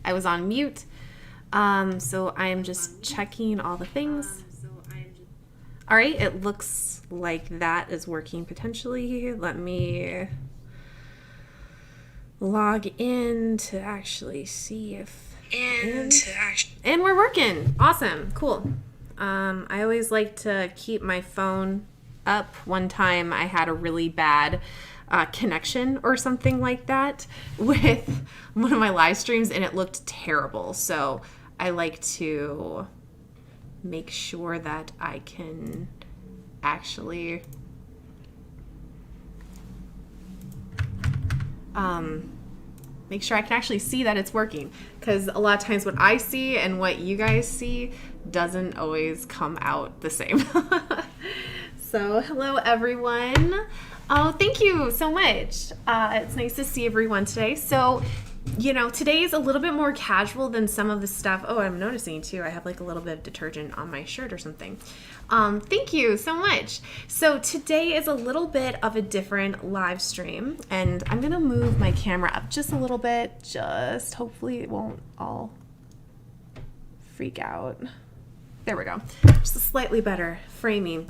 I was on mute. So I am just checking all the things. All right, it looks like that is working potentially. Let me log in to actually see if... And we're working. Awesome. Cool. I always like to keep my phone up. One time I had a really bad connection or something like that with one of my live streams, and it looked terrible. So I like to make sure that I can actually make sure I can actually see that it's working, because a lot of times what I see and what you guys see doesn't always come out the same. So hello everyone. Oh, thank you so much. It's nice to see everyone today. So, you know, today is a little bit more casual than some of the stuff. Oh, I'm noticing too, I have like a little bit of detergent on my shirt or something. Thank you so much. So today is a little bit of a different live stream, and I'm gonna move my camera up just a little bit, just hopefully it won't all freak out. There we go. Just a slightly better framing.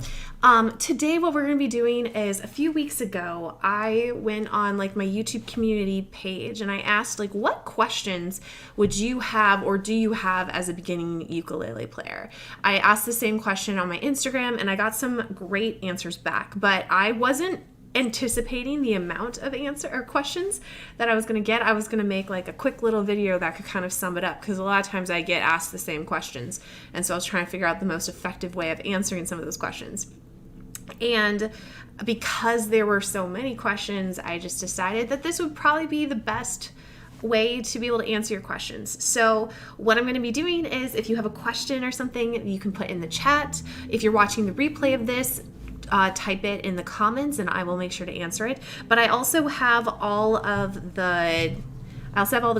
Today what we're going to be doing is, a few weeks ago, I went on like my YouTube community page and I asked like, what questions would you have or do you have as a beginning ukulele player? I asked the same question on my Instagram and I got some great answers back, but I wasn't anticipating the amount of answer or questions that I was going to get. I was going to make like a quick little video that could kind of sum it up, because a lot of times I get asked the same questions, and so I was trying to figure out the most effective way of answering some of those questions. And because there were so many questions, I just decided that this would probably be the best way to be able to answer your questions. So what I'm going to be doing is, if you have a question or something, you can put in the chat. If you're watching the replay of this, type it in the comments and I will make sure to answer it. But I also have all the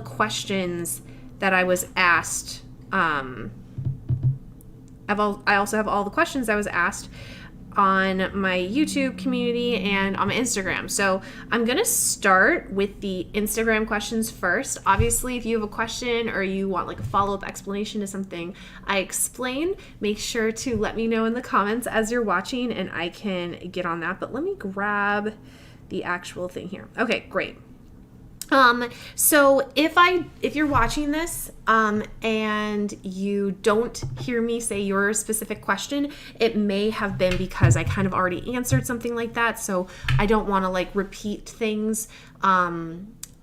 questions that I was asked. I also have all the questions I was asked on my YouTube community and on my Instagram. So I'm going to start with the Instagram questions first. Obviously, if you have a question or you want like a follow-up explanation to something I explain, make sure to let me know in the comments as you're watching and I can get on that. But let me grab the actual thing here. Okay, great. So if you're watching this, and you don't hear me say your specific question, it may have been because I kind of already answered something like that. So I don't want to like repeat things.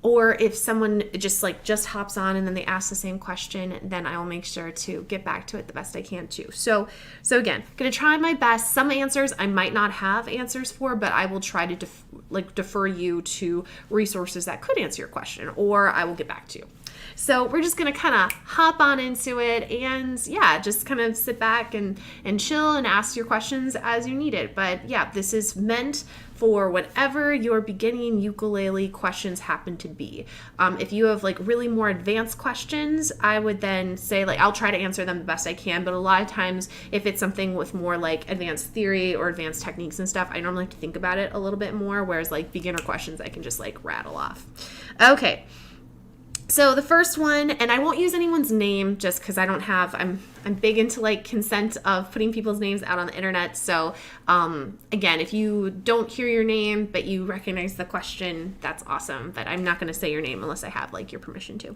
Or if someone just hops on and then they ask the same question, then I will make sure to get back to it the best I can too. So again, going to try my best. Some answers I might not have answers for, but I will try to defer you to resources that could answer your question, or I will get back to you. So we're just going to kind of hop on into it, and yeah, just kind of sit back and chill and ask your questions as you need it. But yeah, this is meant for whatever your beginning ukulele questions happen to be. If you have like really more advanced questions, I would then say like, I'll try to answer them the best I can. But a lot of times if it's something with more like advanced theory or advanced techniques and stuff, I normally have to think about it a little bit more. Whereas like beginner questions, I can just like rattle off. Okay. So the first one, and I won't use anyone's name just because I don't have, I'm big into like consent of putting people's names out on the internet. So again, if you don't hear your name, but you recognize the question, that's awesome. But I'm not going to say your name unless I have like your permission to.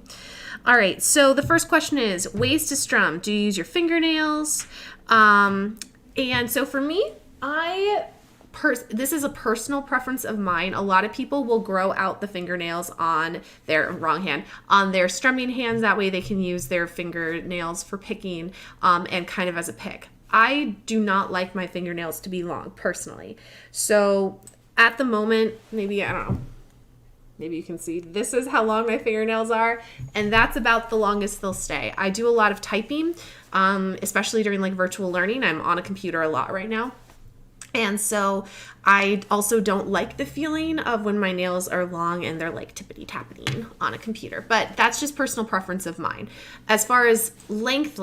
All right. So the first question is ways to strum. Do you use your fingernails? And so for me, this is a personal preference of mine. A lot of people will grow out the fingernails on their strumming hands. That way they can use their fingernails for picking and kind of as a pick. I do not like my fingernails to be long personally. So at the moment, maybe, I don't know, maybe you can see this is how long my fingernails are, and that's about the longest they'll stay. I do a lot of typing, especially during like virtual learning. I'm on a computer a lot right now. And so I also don't like the feeling of when my nails are long and they're like tippity-tapping on a computer. But that's just personal preference of mine. As far as length,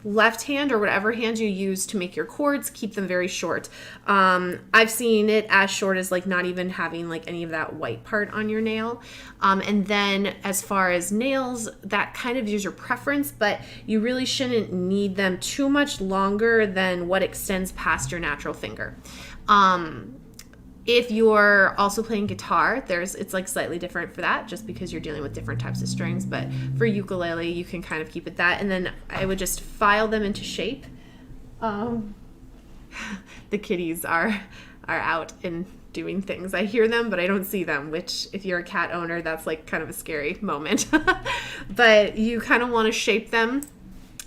left hand or whatever hand you use to make your chords, keep them very short. I've seen it as short as like not even having like any of that white part on your nail. And then as far as nails, that kind of is your preference, but you really shouldn't need them too much longer than what extends past your natural finger. If you're also playing guitar, it's like slightly different for that, just because you're dealing with different types of strings. But for ukulele, you can kind of keep it that. And then I would just file them into shape. The kitties are out and doing things. I hear them, but I don't see them, which if you're a cat owner, that's like kind of a scary moment. But you kind of want to shape them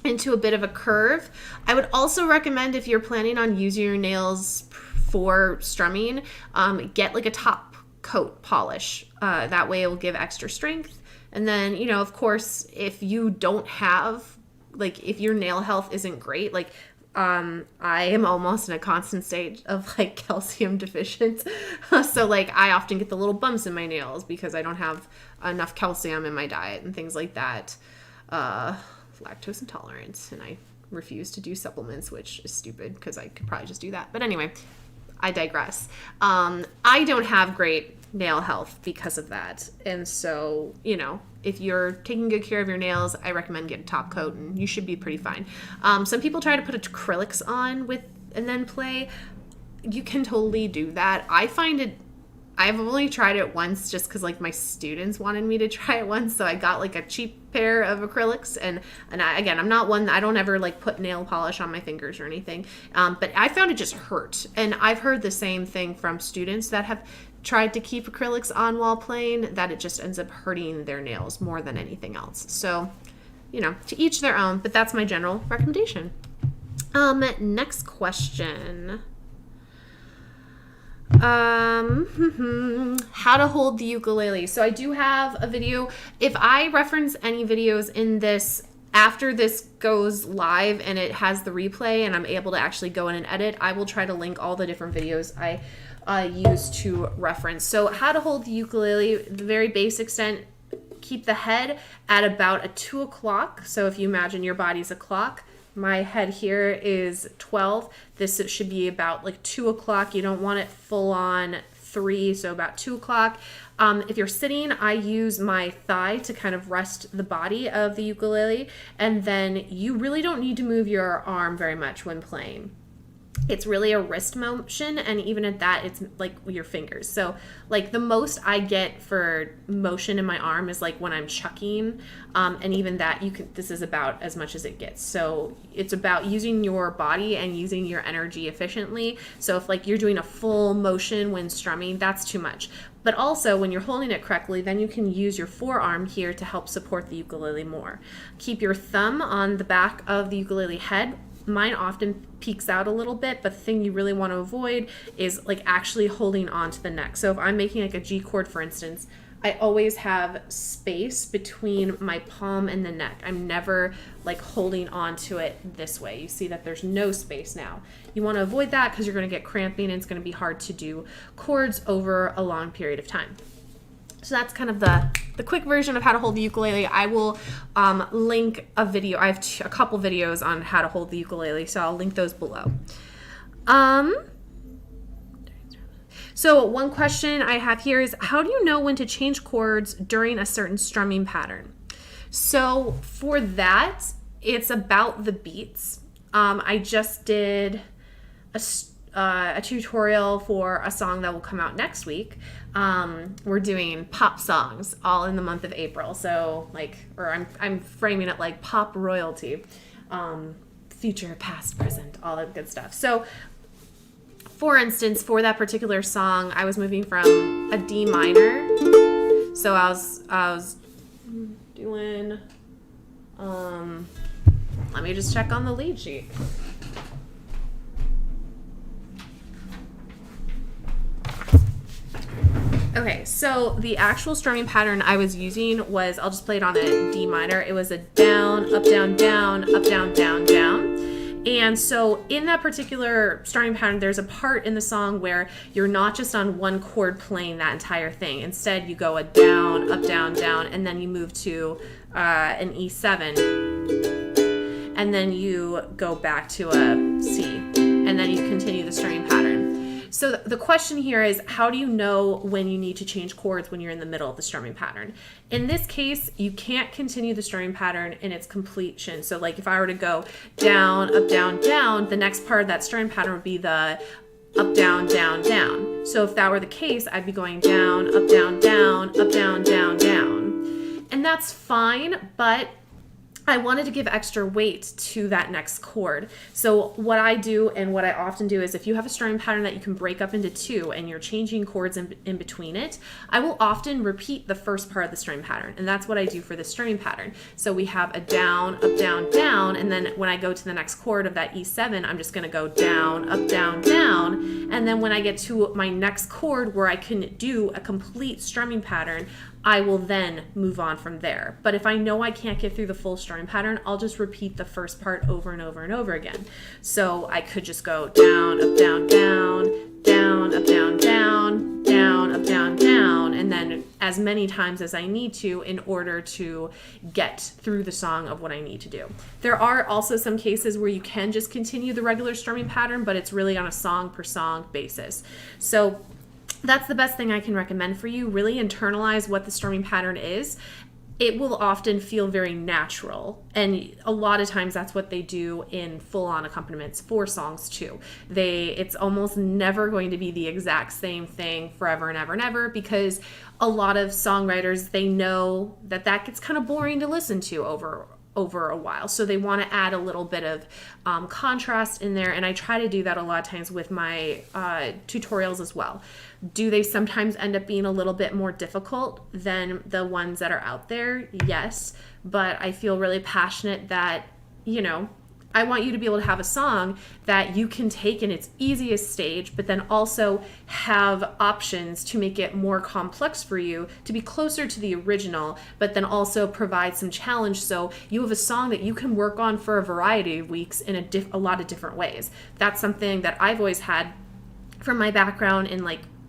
into a bit of a curve. I would also recommend, if you're planning on using your nails for strumming, get like a top coat polish. That way it will give extra strength. And then, you know, of course, if you don't have, like, if your nail health isn't great, like, I am almost in a constant state of like calcium deficient. So like I often get the little bumps in my nails because I don't have enough calcium in my diet and things like that. Lactose intolerance, and I refuse to do supplements, which is stupid because I could probably just do that. But anyway, I digress. I don't have great nail health because of that. And so, you know, if you're taking good care of your nails, I recommend getting a top coat and you should be pretty fine. Some people try to put acrylics on and then play. You can totally do that. I've only tried it once just because like my students wanted me to try it once. So I got like a cheap pair of acrylics and I'm not one, I don't ever like put nail polish on my fingers or anything. But I found it just hurt. And I've heard the same thing from students that have tried to keep acrylics on while playing, that it just ends up hurting their nails more than anything else. So, you know, to each their own, but that's my general recommendation. Next question. How to hold the ukulele. So I do have a video. If I reference any videos in this after this goes live and it has the replay and I'm able to actually go in and edit, I will try to link all the different videos I use to reference. So how to hold the ukulele, the very basic extent, keep the head at about a 2 o'clock. So if you imagine your body's a clock, my head here is 12. This should be about like 2 o'clock. You don't want it full on 3, so about 2 o'clock. If you're sitting, I use my thigh to kind of rest the body of the ukulele. And then you really don't need to move your arm very much when playing. It's really a wrist motion, and even at that, it's like your fingers. So like the most I get for motion in my arm is like when I'm chucking, and even that this is about as much as it gets. So it's about using your body and using your energy efficiently. So if like you're doing a full motion when strumming, that's too much. But also when you're holding it correctly, then you can use your forearm here to help support the ukulele more. Keep your thumb on the back of the ukulele head. Mine often peeks out a little bit, but the thing you really want to avoid is like actually holding on to the neck. So if I'm making like a G chord, for instance, I always have space between my palm and the neck. I'm never like holding on to it this way. You see that there's no space now. You want to avoid that because you're going to get cramping and it's going to be hard to do chords over a long period of time. So that's kind of the quick version of how to hold the ukulele. I will link a video. I have a couple videos on how to hold the ukulele, so I'll link those below. So one question I have here is, how do you know when to change chords during a certain strumming pattern? So for that, it's about the beats. I just did a tutorial for a song that will come out next week. We're doing pop songs all in the month of April. So I'm framing it like pop royalty, future, past, present, all that good stuff. So for instance, for that particular song, I was moving from a D minor. So I was doing, let me just check on the lead sheet. Okay, so the actual strumming pattern I was using was, I'll just play it on a D minor. It was a down, up, down, down, up, down, down, down. And so in that particular strumming pattern, there's a part in the song where you're not just on one chord playing that entire thing. Instead, you go a down, up, down, down, and then you move to an E7. and then you go back to a C, and then you continue the strumming pattern. So the question here is, how do you know when you need to change chords when you're in the middle of the strumming pattern? In this case, you can't continue the strumming pattern in its completion. So like if I were to go down, up, down, down, the next part of that strumming pattern would be the up, down, down, down. So if that were the case, I'd be going down, up, down, down, up, down, down, down. And that's fine, but I wanted to give extra weight to that next chord. So what I do and what I often do is if you have a strumming pattern that you can break up into two and you're changing chords in between it, I will often repeat the first part of the strumming pattern. And that's what I do for the strumming pattern. So we have a down, up, down, down. And then when I go to the next chord of that E7, I'm just going to go down, up, down, down. And then when I get to my next chord where I can do a complete strumming pattern, I will then move on from there. But if I know I can't get through the full strumming pattern, I'll just repeat the first part over and over and over again. So I could just go down, up, down, down, down, up, down, down, down, up, down, down, and then as many times as I need to in order to get through the song of what I need to do. There are also some cases where you can just continue the regular strumming pattern, but it's really on a song per song basis. So that's the best thing I can recommend for you. Really internalize what the strumming pattern is. It will often feel very natural, and a lot of times that's what they do in full-on accompaniments for songs too. It's almost never going to be the exact same thing forever and ever and ever, because a lot of songwriters, they know that gets kind of boring to listen to over a while. So they want to add a little bit of contrast in there. And I try to do that a lot of times with my tutorials as well. Do they sometimes end up being a little bit more difficult than the ones that are out there? Yes. But I feel really passionate that, I want you to be able to have a song that you can take in its easiest stage, but then also have options to make it more complex for you, to be closer to the original, but then also provide some challenge so you have a song that you can work on for a variety of weeks in a lot of different ways. That's something that I've always had from my background in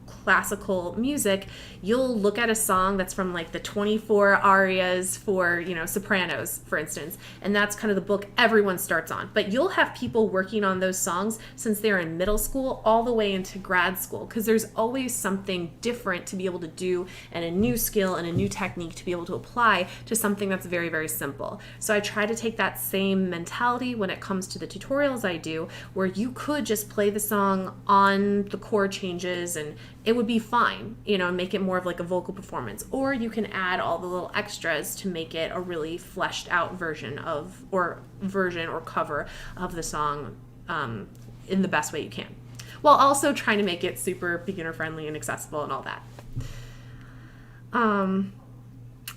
classical music. You'll look at a song that's from the 24 arias for, sopranos, for instance, and that's kind of the book everyone starts on. But you'll have people working on those songs since they're in middle school all the way into grad school, because there's always something different to be able to do and a new skill and a new technique to be able to apply to something that's very, very simple. So I try to take that same mentality when it comes to the tutorials I do, where you could just play the song on the chord changes and it would be fine, and make it more of a vocal performance. Or you can add all the little extras to make it a really fleshed out version or cover of the song in the best way you can, while also trying to make it super beginner friendly and accessible and all that.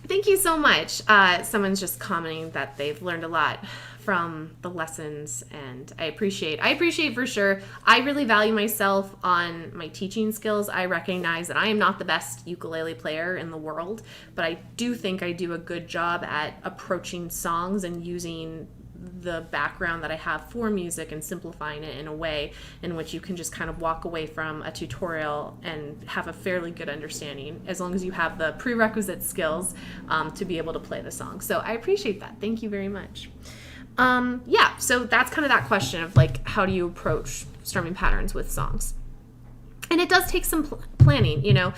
Thank you so much. Someone's just commenting that they've learned a lot from the lessons, and I appreciate for sure. I really value myself on my teaching skills. I recognize that I am not the best ukulele player in the world, but I do think I do a good job at approaching songs and using the background that I have for music and simplifying it in a way in which you can just kind of walk away from a tutorial and have a fairly good understanding, as long as you have the prerequisite skills to be able to play the song. So I appreciate that. Thank you very much. So that's kind of that question of how do you approach strumming patterns with songs? And it does take some planning,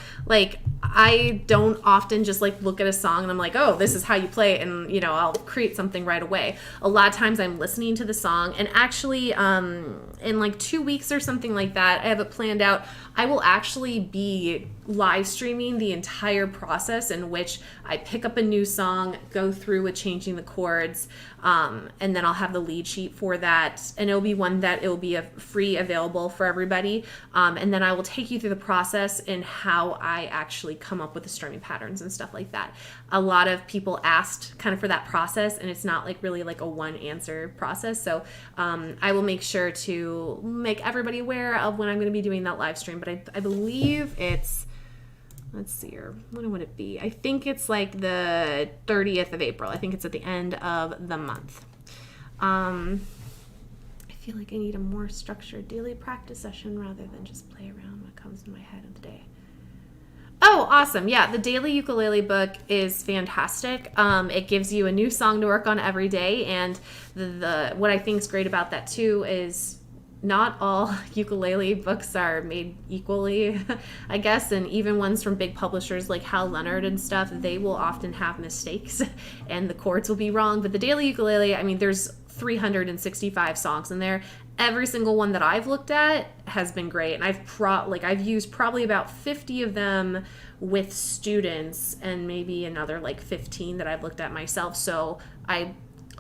I don't often just look at a song and I'm like, oh, this is how you play it, and I'll create something right away. A lot of times I'm listening to the song, and actually in 2 weeks or something like that, I have it planned out. I will actually be live streaming the entire process in which I pick up a new song, go through with changing the chords, and then I'll have the lead sheet for that, and it'll be one that it will be free available for everybody, and then I will take you through the process and how I actually come up with the strumming patterns and stuff like that. A lot of people asked kind of for that process, and it's not really a one answer process, so I will make sure to make everybody aware of when I'm going to be doing that live stream. But I believe it's, let's see here, when would it be? I think it's the 30th of April. I think it's at the end of the month. I feel like I need a more structured daily practice session rather than just play around what comes in my head of the day. Oh, awesome. Yeah, the daily ukulele book is fantastic. It gives you a new song to work on every day. And the what I think is great about that too is not all ukulele books are made equally, I guess. And even ones from big publishers like Hal Leonard and stuff, they will often have mistakes and the chords will be wrong. But the daily ukulele, I mean, there's 365 songs in there. Every single one that I've looked at has been great, and I've used probably about 50 of them with students, and maybe another like 15 that I've looked at myself. So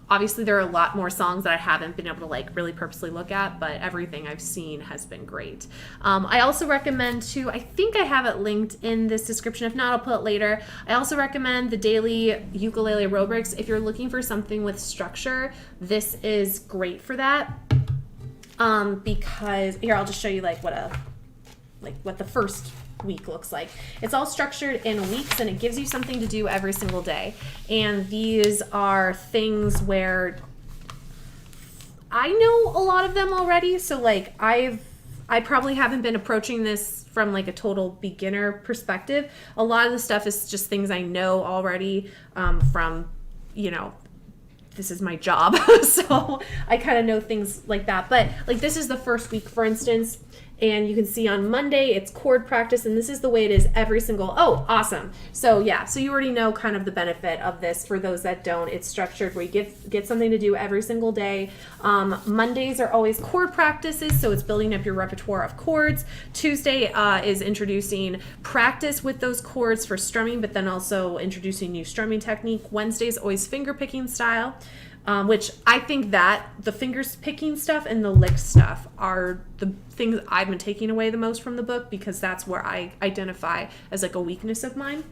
obviously there are a lot more songs that I haven't been able to like really purposely look at, but everything I've seen has been great. I also recommend too, I think I have it linked in this description. If not, I'll put it later. I also recommend the daily ukulele rubrics. If you're looking for something with structure, this is great for that. Because here, I'll just show you like what the first week looks like. It's all structured in weeks, and it gives you something to do every single day. And these are things where I know a lot of them already. So like I probably haven't been approaching this from like a total beginner perspective. A lot of the stuff is just things I know already, from, you know, this is my job. So I kind of know things like that. But like this is the first week, for instance, and you can see on Monday it's chord practice, and this is the way it is every single, oh, awesome. So yeah, so you already know kind of the benefit of this. For those that don't, it's structured where you get something to do every single day. Mondays are always chord practices, so it's building up your repertoire of chords. Tuesday is introducing practice with those chords for strumming, but then also introducing new strumming technique. Wednesday is always finger picking style. Which I think that the fingers picking stuff and the lick stuff are the things I've been taking away the most from the book, because that's where I identify as like a weakness of mine.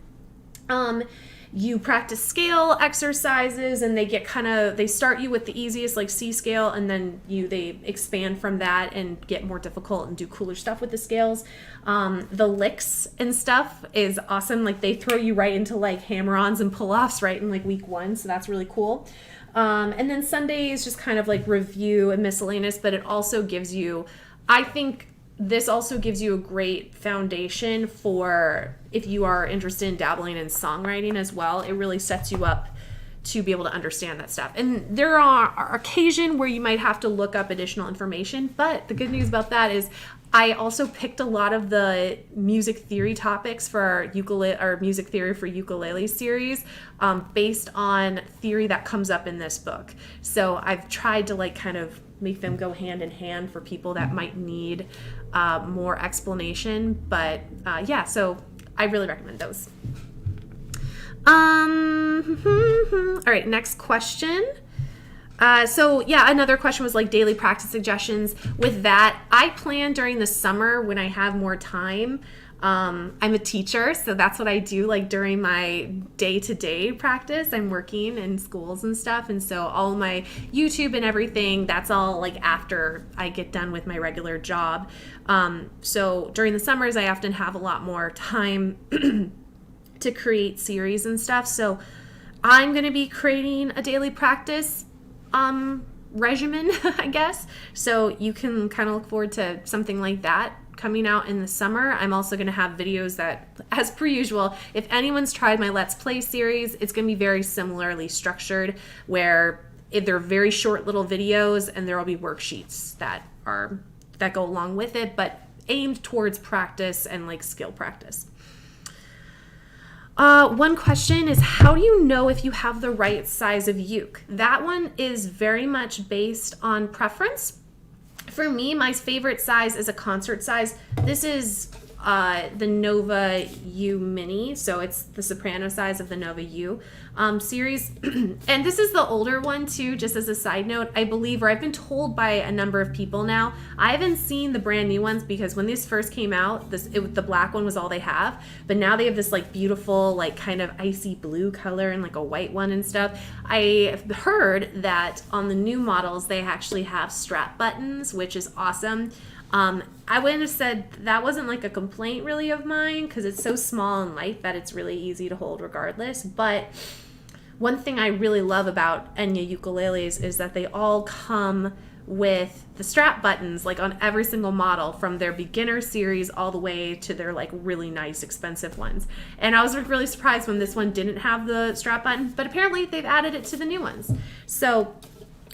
You practice scale exercises, and they start you with the easiest, like C scale, and then they expand from that and get more difficult and do cooler stuff with the scales. The licks and stuff is awesome. Like they throw you right into like hammer-ons and pull-offs right in like week 1, so that's really cool. And then Sunday is just kind of like review and miscellaneous, but it also gives you, I think this also gives you a great foundation for if you are interested in dabbling in songwriting as well. It really sets you up to be able to understand that stuff. And there are occasions where you might have to look up additional information, but the good news about that is I also picked a lot of the music theory topics for our ukulele or music theory for ukulele series based on theory that comes up in this book. So I've tried to like kind of make them go hand in hand for people that might need more explanation. But yeah, so I really recommend those. All right, next question. So yeah, another question was like daily practice suggestions. With that, I plan during the summer when I have more time. I'm a teacher, so that's what I do like during my day-to-day practice. I'm working in schools and stuff, and so all my YouTube and everything, that's all like after I get done with my regular job. So during the summers, I often have a lot more time to create series and stuff. So I'm going to be creating a daily practice regimen, I guess. So you can kind of look forward to something like that coming out in the summer. I'm also going to have videos that, as per usual, if anyone's tried my Let's Play series, it's going to be very similarly structured, where they're very short little videos, and there will be worksheets that go along with it, but aimed towards practice and like skill practice. One question is, how do you know if you have the right size of uke? That one is very much based on preference. For me, my favorite size is a concert size. This is the Nova U Mini, so it's the soprano size of the Nova U series. And this is the older one too, just as a side note, I believe, or I've been told by a number of people now. I haven't seen the brand new ones, because when these first came out, the black one was all they have, but now they have this like beautiful like kind of icy blue color and like a white one and stuff. I heard that on the new models they actually have strap buttons, which is awesome. I wouldn't have said that wasn't like a complaint really of mine, because it's so small and light that it's really easy to hold regardless. But one thing I really love about Enya ukuleles is that they all come with the strap buttons, like on every single model, from their beginner series all the way to their like really nice expensive ones. And I was really surprised when this one didn't have the strap button, but apparently they've added it to the new ones. So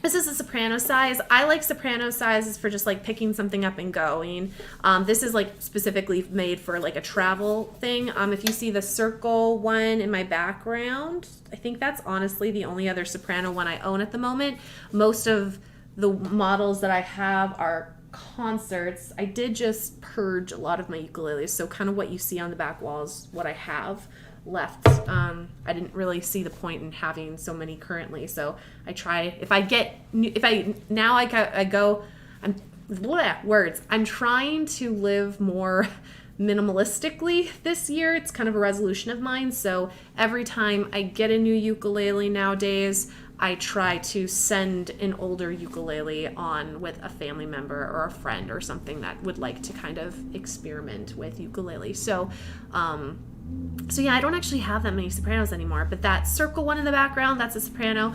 this is a soprano size. I like soprano sizes for just like picking something up and going. This is like specifically made for like a travel thing. If you see the circle one in my background, I think that's honestly the only other soprano one I own at the moment. Most of the models that I have are concerts. I did just purge a lot of my ukuleles, so kind of what you see on the back wall is what I have left. I didn't really see the point in having so many currently, so I try, I'm trying to live more minimalistically this year. It's kind of a resolution of mine, so every time I get a new ukulele nowadays, I try to send an older ukulele on with a family member or a friend or something that would like to kind of experiment with ukulele. So yeah, I don't actually have that many sopranos anymore, but that circle one in the background, that's a soprano.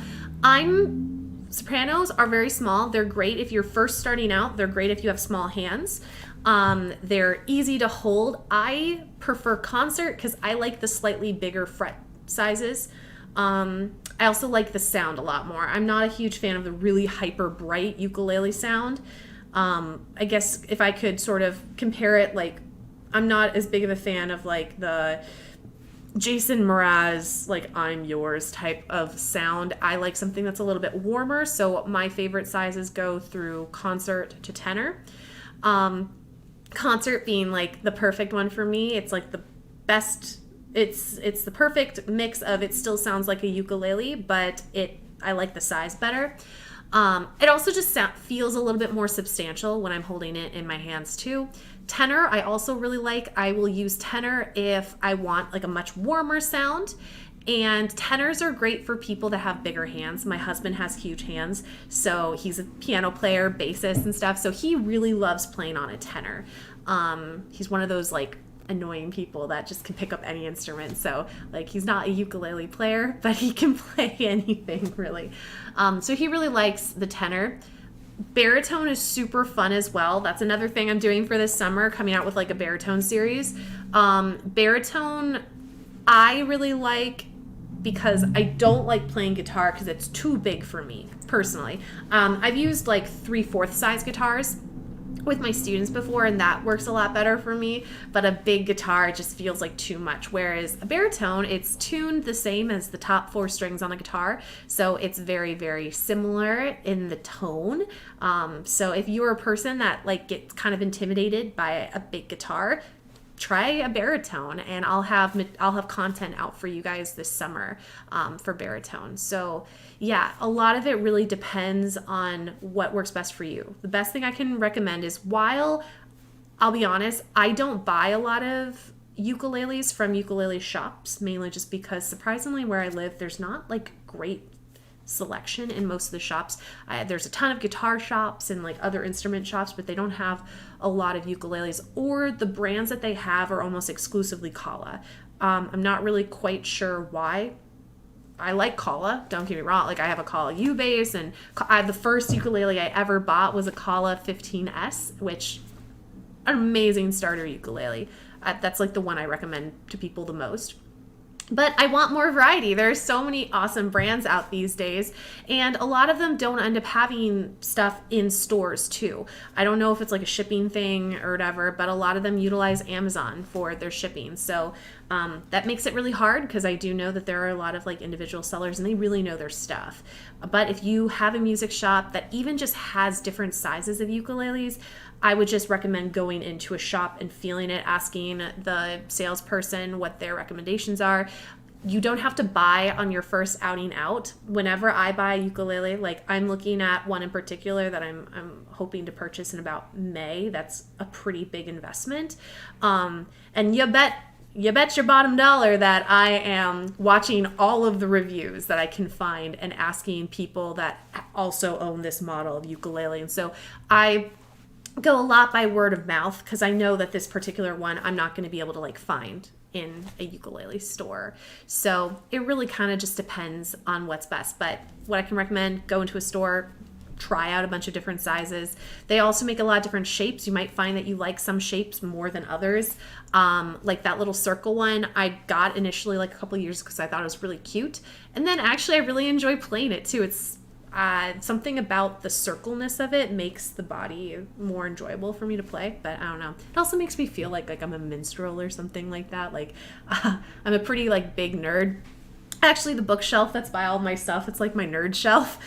Sopranos are very small. They're great if you're first starting out. They're great if you have small hands. They're easy to hold. I prefer concert because I like the slightly bigger fret sizes. I also like the sound a lot more. I'm not a huge fan of the really hyper bright ukulele sound. I guess if I could sort of compare it, like, I'm not as big of a fan of like the Jason Mraz, like I'm yours type of sound. I like something that's a little bit warmer. So my favorite sizes go through concert to tenor. Concert being like the perfect one for me. It's like the best. It's the perfect mix of, it still sounds like a ukulele, but I like the size better. It also just feels a little bit more substantial when I'm holding it in my hands too. Tenor, I also really like. I will use tenor if I want like a much warmer sound. And tenors are great for people that have bigger hands. My husband has huge hands, so he's a piano player, bassist and stuff. So he really loves playing on a tenor. He's one of those like annoying people that just can pick up any instrument. So like he's not a ukulele player, but he can play anything really. So he really likes the tenor. Baritone is super fun as well. That's another thing I'm doing for this summer, coming out with like a baritone series. Baritone I really like because I don't like playing guitar because it's too big for me personally. I've used like 3/4 size guitars with my students before, and that works a lot better for me, but a big guitar just feels like too much. Whereas a baritone, it's tuned the same as the top 4 strings on a guitar, so it's very, very similar in the tone. So if you're a person that like gets kind of intimidated by a big guitar, try a baritone, and I'll have content out for you guys this summer for baritone. So yeah, a lot of it really depends on what works best for you. The best thing I can recommend is, while I'll be honest, I don't buy a lot of ukuleles from ukulele shops, mainly just because surprisingly where I live, there's not like great selection in most of the shops. There's a ton of guitar shops and like other instrument shops, but they don't have a lot of ukuleles, or the brands that they have are almost exclusively Kala. I'm not really quite sure why. I like Kala, don't get me wrong. Like I have a Kala U bass, and the first ukulele I ever bought was a Kala 15S, which an amazing starter ukulele. That's like the one I recommend to people the most. But I want more variety. There are so many awesome brands out these days, and a lot of them don't end up having stuff in stores too. I don't know if it's like a shipping thing or whatever, but a lot of them utilize Amazon for their shipping. So that makes it really hard, because I do know that there are a lot of like individual sellers and they really know their stuff. But if you have a music shop that even just has different sizes of ukuleles, I would just recommend going into a shop and feeling it, asking the salesperson what their recommendations are. You don't have to buy on your first outing out. Whenever I buy a ukulele, like I'm looking at one in particular that I'm hoping to purchase in about May. That's a pretty big investment. And you bet your bottom dollar that I am watching all of the reviews that I can find and asking people that also own this model of ukulele. And so I go a lot by word of mouth, because I know that this particular one I'm not going to be able to like find in a ukulele store. So it really kind of just depends on what's best. But what I can recommend, go into a store, try out a bunch of different sizes. They also make a lot of different shapes. You might find that you like some shapes more than others. Like that little circle one I got initially like a couple of years because I thought it was really cute. And then actually I really enjoy playing it too. It's something about the circleness of it makes the body more enjoyable for me to play, but I don't know. It also makes me feel like I'm a minstrel or something like that. Like I'm a pretty like big nerd. Actually, the bookshelf that's by all my stuff, it's like my nerd shelf.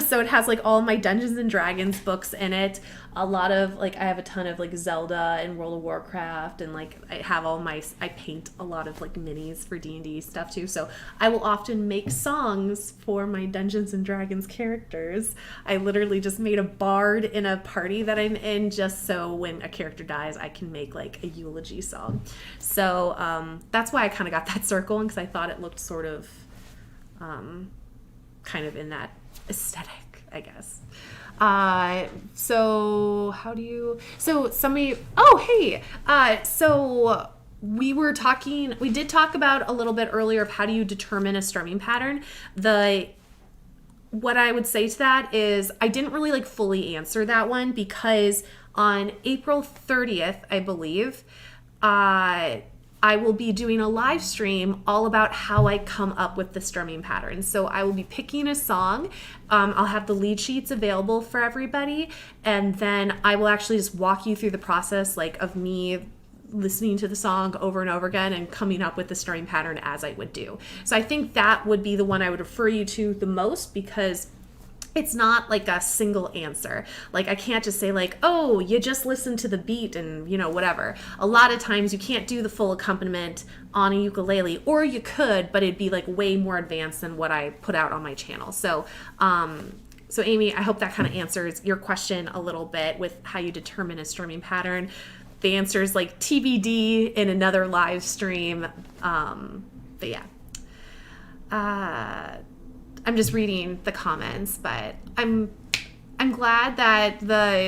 So it has like all my Dungeons and Dragons books in it. A lot of like, I have a ton of like Zelda and World of Warcraft, and like I paint a lot of like minis for D&D stuff too. So I will often make songs for my Dungeons and Dragons characters. I literally just made a bard in a party that I'm in just so when a character dies, I can make like a eulogy song. So that's why I kind of got that circle, because I thought it looked sort of kind of in that aesthetic, I guess. So we did talk about a little bit earlier of how do you determine a strumming pattern. What I would say to that is I didn't really like fully answer that one, because on April 30th, I believe, I will be doing a live stream all about how I come up with the strumming pattern. So I will be picking a song. I'll have the lead sheets available for everybody. And then I will actually just walk you through the process like of me listening to the song over and over again and coming up with the strumming pattern as I would do. So I think that would be the one I would refer you to the most, because it's not like a single answer. Like I can't just say like, oh, you just listen to the beat and whatever. A lot of times you can't do the full accompaniment on a ukulele, or you could, but it'd be like way more advanced than what I put out on my channel. So Amy, I hope that kind of answers your question a little bit with how you determine a strumming pattern. The answer is like TBD in another live stream. But yeah. I'm just reading the comments, but I'm glad that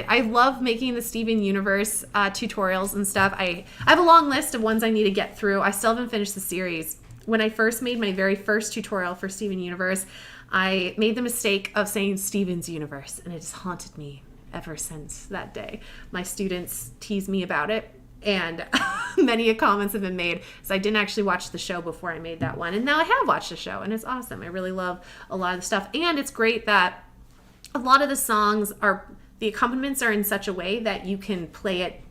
I love making the Steven Universe tutorials and stuff. I have a long list of ones I need to get through. I still haven't finished the series. When I first made my very first tutorial for Steven Universe, I made the mistake of saying Steven's Universe, and it has haunted me ever since that day. My students tease me about it, and many comments have been made. So I didn't actually watch the show before I made that one. And now I have watched the show, and it's awesome. I really love a lot of the stuff. And it's great that a lot of the songs the accompaniments are in such a way that you can play it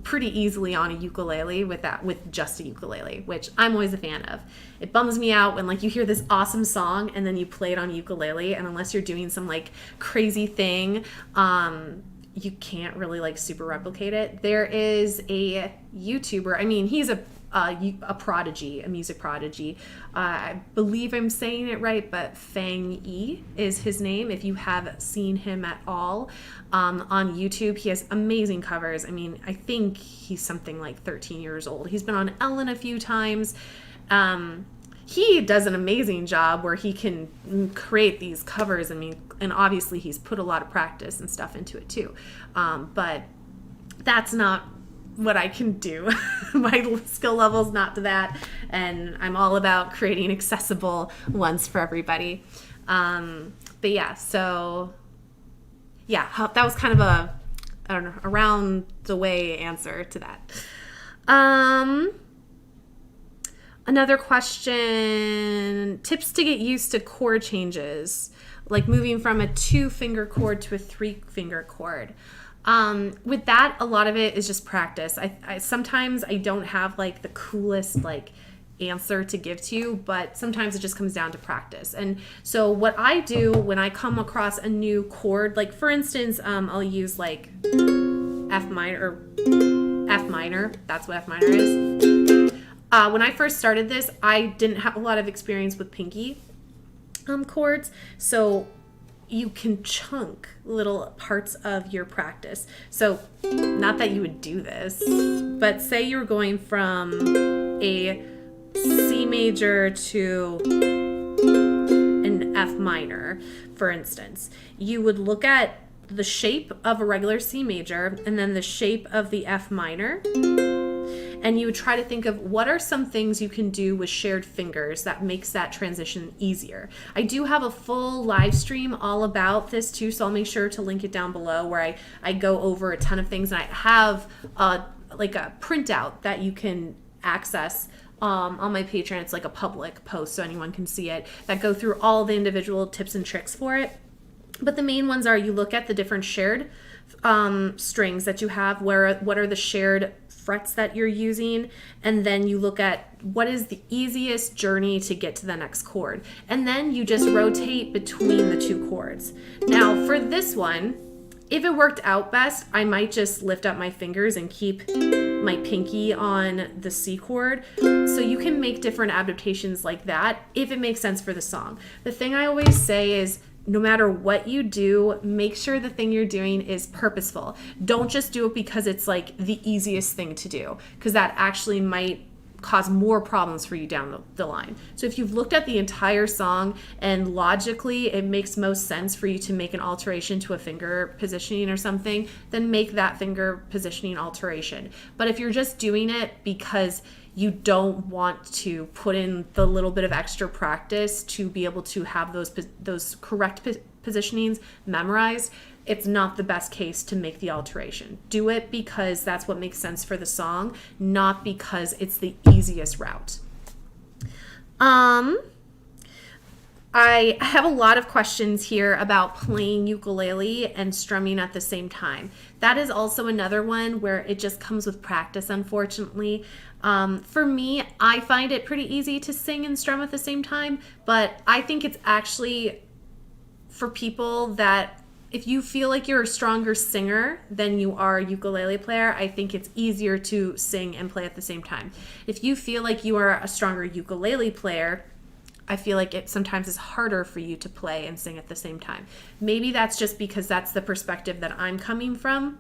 pretty easily on a ukulele with just a ukulele, which I'm always a fan of. It bums me out when like you hear this awesome song and then you play it on ukulele, and unless you're doing some like crazy thing, you can't really like super replicate it. There is a YouTuber, I mean, he's a prodigy, a music prodigy. I believe I'm saying it right, but Fang E is his name. If you have seen him at all on YouTube, he has amazing covers. I mean, I think he's something like 13 years old. He's been on Ellen a few times. He does an amazing job where he can create these covers. I mean, and obviously he's put a lot of practice and stuff into it too. But that's not what I can do. My skill level's not to that, and I'm all about creating accessible ones for everybody. But yeah, so yeah, that was kind of a, I don't know, around the way answer to that. Another question, tips to get used to chord changes, like moving from a 2-finger chord to a 3-finger chord. With that, a lot of it is just practice. I sometimes I don't have like the coolest like answer to give to you, but sometimes it just comes down to practice. And so what I do when I come across a new chord, like for instance, I'll use like F minor, that's what F minor is. When I first started this, I didn't have a lot of experience with pinky chords, so you can chunk little parts of your practice. So not that you would do this, but say you were going from a C major to an F minor, for instance. You would look at the shape of a regular C major and then the shape of the F minor. and you would try to think of what are some things you can do with shared fingers that makes that transition easier. I do have a full live stream all about this too, so I'll make sure to link it down below, where I go over a ton of things, and I have like a printout that you can access on my Patreon. It's like a public post so anyone can see it, that go through all the individual tips and tricks for it. But the main ones are, you look at the different shared strings that you have, what are the shared frets that you're using, and then you look at what is the easiest journey to get to the next chord, and then you just rotate between the two chords. Now for this one, if it worked out best, I might just lift up my fingers and keep my pinky on the C chord. So you can make different adaptations like that if it makes sense for the song. The thing I always say is, no matter what you do, make sure the thing you're doing is purposeful. Don't just do it because it's like the easiest thing to do, because that actually might cause more problems for you down the line. So if you've looked at the entire song and logically it makes most sense for you to make an alteration to a finger positioning or something, then make that finger positioning alteration. But if you're just doing it because you don't want to put in the little bit of extra practice to be able to have those correct positionings memorized, it's not the best case to make the alteration. Do it because that's what makes sense for the song, not because it's the easiest route. I have a lot of questions here about playing ukulele and strumming at the same time. That is also another one where it just comes with practice, unfortunately. For me, I find it pretty easy to sing and strum at the same time, but I think it's actually for people that, if you feel like you're a stronger singer than you are a ukulele player, I think it's easier to sing and play at the same time. If you feel like you are a stronger ukulele player, I feel like it sometimes is harder for you to play and sing at the same time. Maybe that's just because that's the perspective that I'm coming from.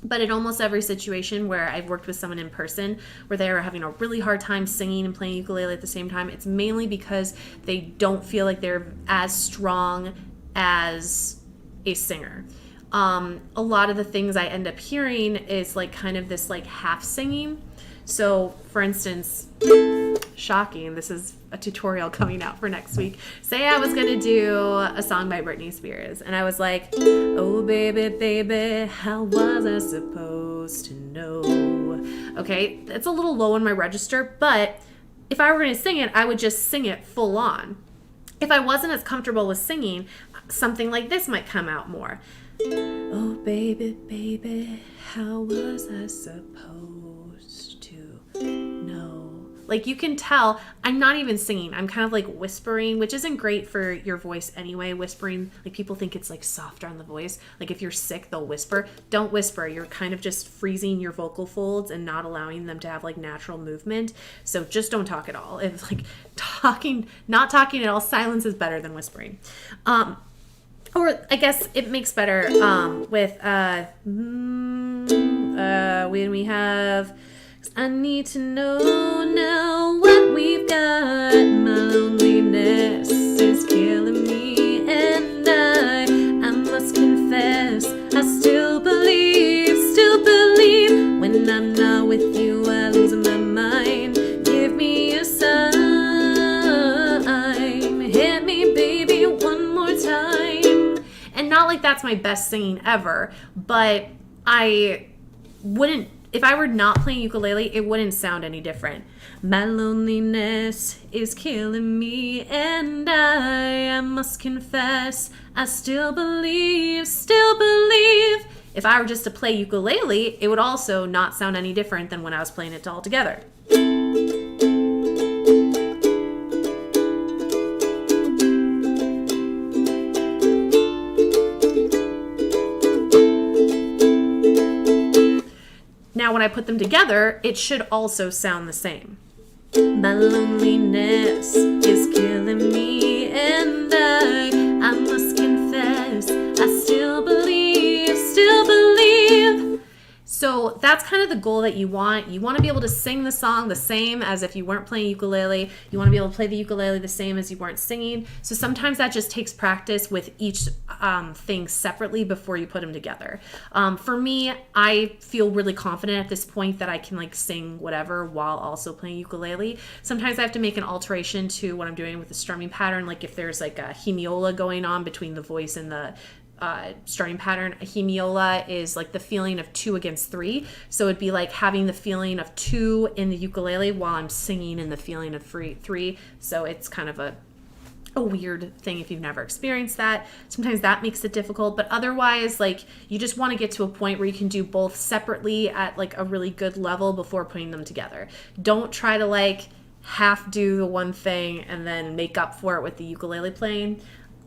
But in almost every situation where I've worked with someone in person where they are having a really hard time singing and playing ukulele at the same time, it's mainly because they don't feel like they're as strong as a singer. A lot of the things I end up hearing is like kind of this like half singing. So for instance, shocking, this is a tutorial coming out for next week. Say I was gonna do a song by Britney Spears and I was like, oh baby, baby, how was I supposed to know? Okay, it's a little low in my register, but if I were gonna sing it, I would just sing it full on. If I wasn't as comfortable with singing, something like this might come out more. Oh baby, baby, how was I supposed to know? Like you can tell I'm not even singing. I'm kind of like whispering, which isn't great for your voice anyway. Whispering, like people think it's like softer on the voice. Like if you're sick, they'll whisper. Don't whisper. You're kind of just freezing your vocal folds and not allowing them to have like natural movement. So just don't talk at all. If like not talking at all, silence is better than whispering. Or I guess it makes better with when we have, I need to know now what we've got. My loneliness is killing me, and I must confess, I still believe when I'm not with you, I lose my mind. Give me a sign, hit me, baby, one more time. And not like that's my best singing ever, but I wouldn't, if I were not playing ukulele, it wouldn't sound any different. My loneliness is killing me, and I must confess, I still believe. If I were just to play ukulele, it would also not sound any different than when I was playing it all together. Now, when I put them together, it should also sound the same. My loneliness is killing me, and I must confess, I still believe. So that's kind of the goal that you want. You want to be able to sing the song the same as if you weren't playing ukulele. You want to be able to play the ukulele the same as you weren't singing. So sometimes that just takes practice with each thing separately before you put them together. For me, I feel really confident at this point that I can like sing whatever while also playing ukulele. Sometimes I have to make an alteration to what I'm doing with the strumming pattern. Like if there's like a hemiola going on between the voice and the strumming pattern. A hemiola is like the feeling of 2 against 3. So it'd be like having the feeling of 2 in the ukulele while I'm singing in the feeling of 3. So it's kind of a weird thing if you've never experienced that. Sometimes that makes it difficult, but otherwise, like, you just want to get to a point where you can do both separately at like a really good level before putting them together. Don't try to like half do the one thing and then make up for it with the ukulele playing.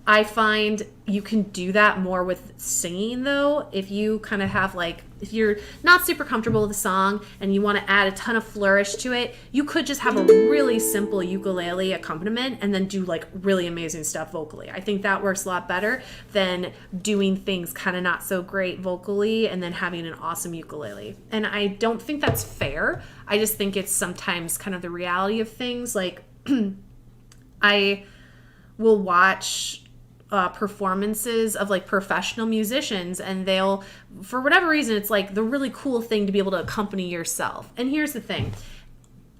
I find you can do that more with singing though. If you kind of have like, if you're not super comfortable with the song and you want to add a ton of flourish to it, you could just have a really simple ukulele accompaniment and then do like really amazing stuff vocally. I think that works a lot better than doing things kind of not so great vocally and then having an awesome ukulele. And I don't think that's fair. I just think it's sometimes kind of the reality of things. Like I will watch performances of like professional musicians, and they'll, for whatever reason, it's like the really cool thing to be able to accompany yourself. And here's the thing.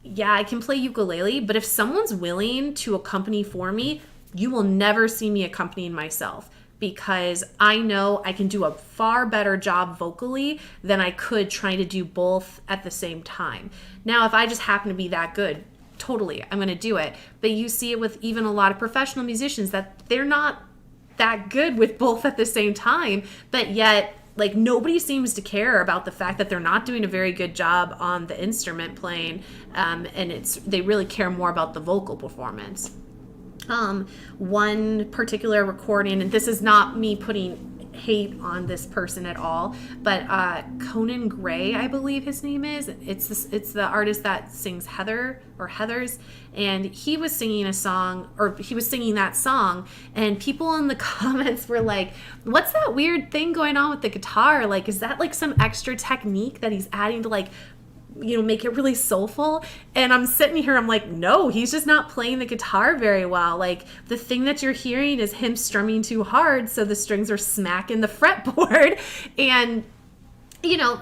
Yeah, I can play ukulele, but if someone's willing to accompany for me, you will never see me accompanying myself, because I know I can do a far better job vocally than I could trying to do both at the same time. Now, if I just happen to be that good, totally, I'm going to do it. But you see it with even a lot of professional musicians that they're not that good with both at the same time, but yet like nobody seems to care about the fact that they're not doing a very good job on the instrument playing, and they really care more about the vocal performance. One particular recording, and this is not me putting hate on this person at all, but Conan Gray, I believe his name is. It's the artist that sings Heather or Heathers, and he was singing that song, and people in the comments were like, "What's that weird thing going on with the guitar? Like, is that like some extra technique that he's adding to like, you know, make it really soulful?" And I'm sitting here, I'm like, no, he's just not playing the guitar very well. Like, the thing that you're hearing is him strumming too hard, so the strings are smacking the fretboard. And, you know,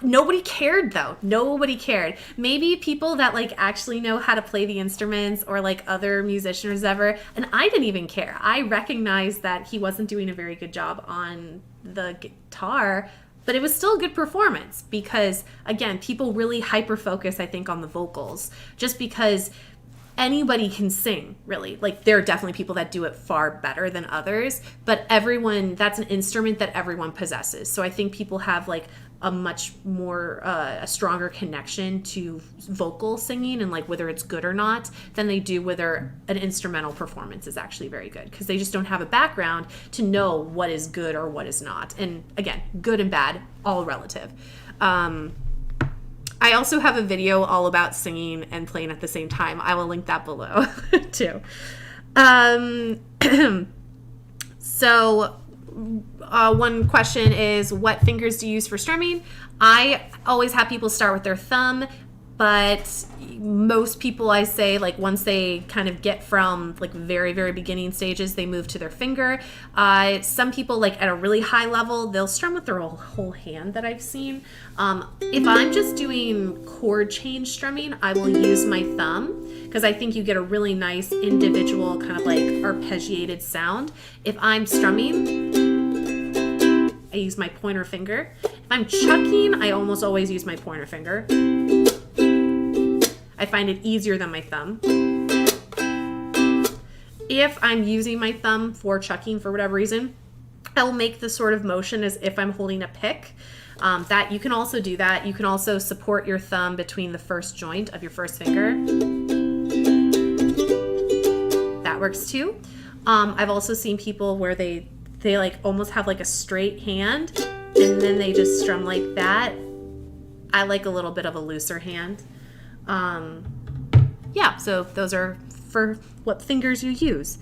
nobody cared though. Nobody cared. Maybe people that like actually know how to play the instruments, or like other musicians ever, and I didn't even care. I recognized that he wasn't doing a very good job on the guitar, but it was still a good performance, because again, people really hyper focus, I think, on the vocals, just because anybody can sing, really. Like, there are definitely people that do it far better than others, but that's an instrument that everyone possesses. So I think people have like a much more a stronger connection to vocal singing, and like whether it's good or not, than they do whether an instrumental performance is actually very good, because they just don't have a background to know what is good or what is not. And again, good and bad, all relative. I also have a video all about singing and playing at the same time. I will link that below too. So one question is, what fingers do you use for strumming? I always have people start with their thumb, but most people, I say, like once they kind of get from like very, very beginning stages, they move to their finger. Some people, like at a really high level, they'll strum with their whole hand that I've seen. If I'm just doing chord change strumming, I will use my thumb, because I think you get a really nice individual kind of like arpeggiated sound. If I'm strumming, I use my pointer finger. If I'm chucking, I almost always use my pointer finger. I find it easier than my thumb. If I'm using my thumb for chucking for whatever reason, I'll make the sort of motion as if I'm holding a pick. That you can also do that. You can also support your thumb between the first joint of your first finger. That works too. I've also seen people where they like almost have like a straight hand, and then they just strum like that. I like a little bit of a looser hand. Yeah, so those are for what fingers you use.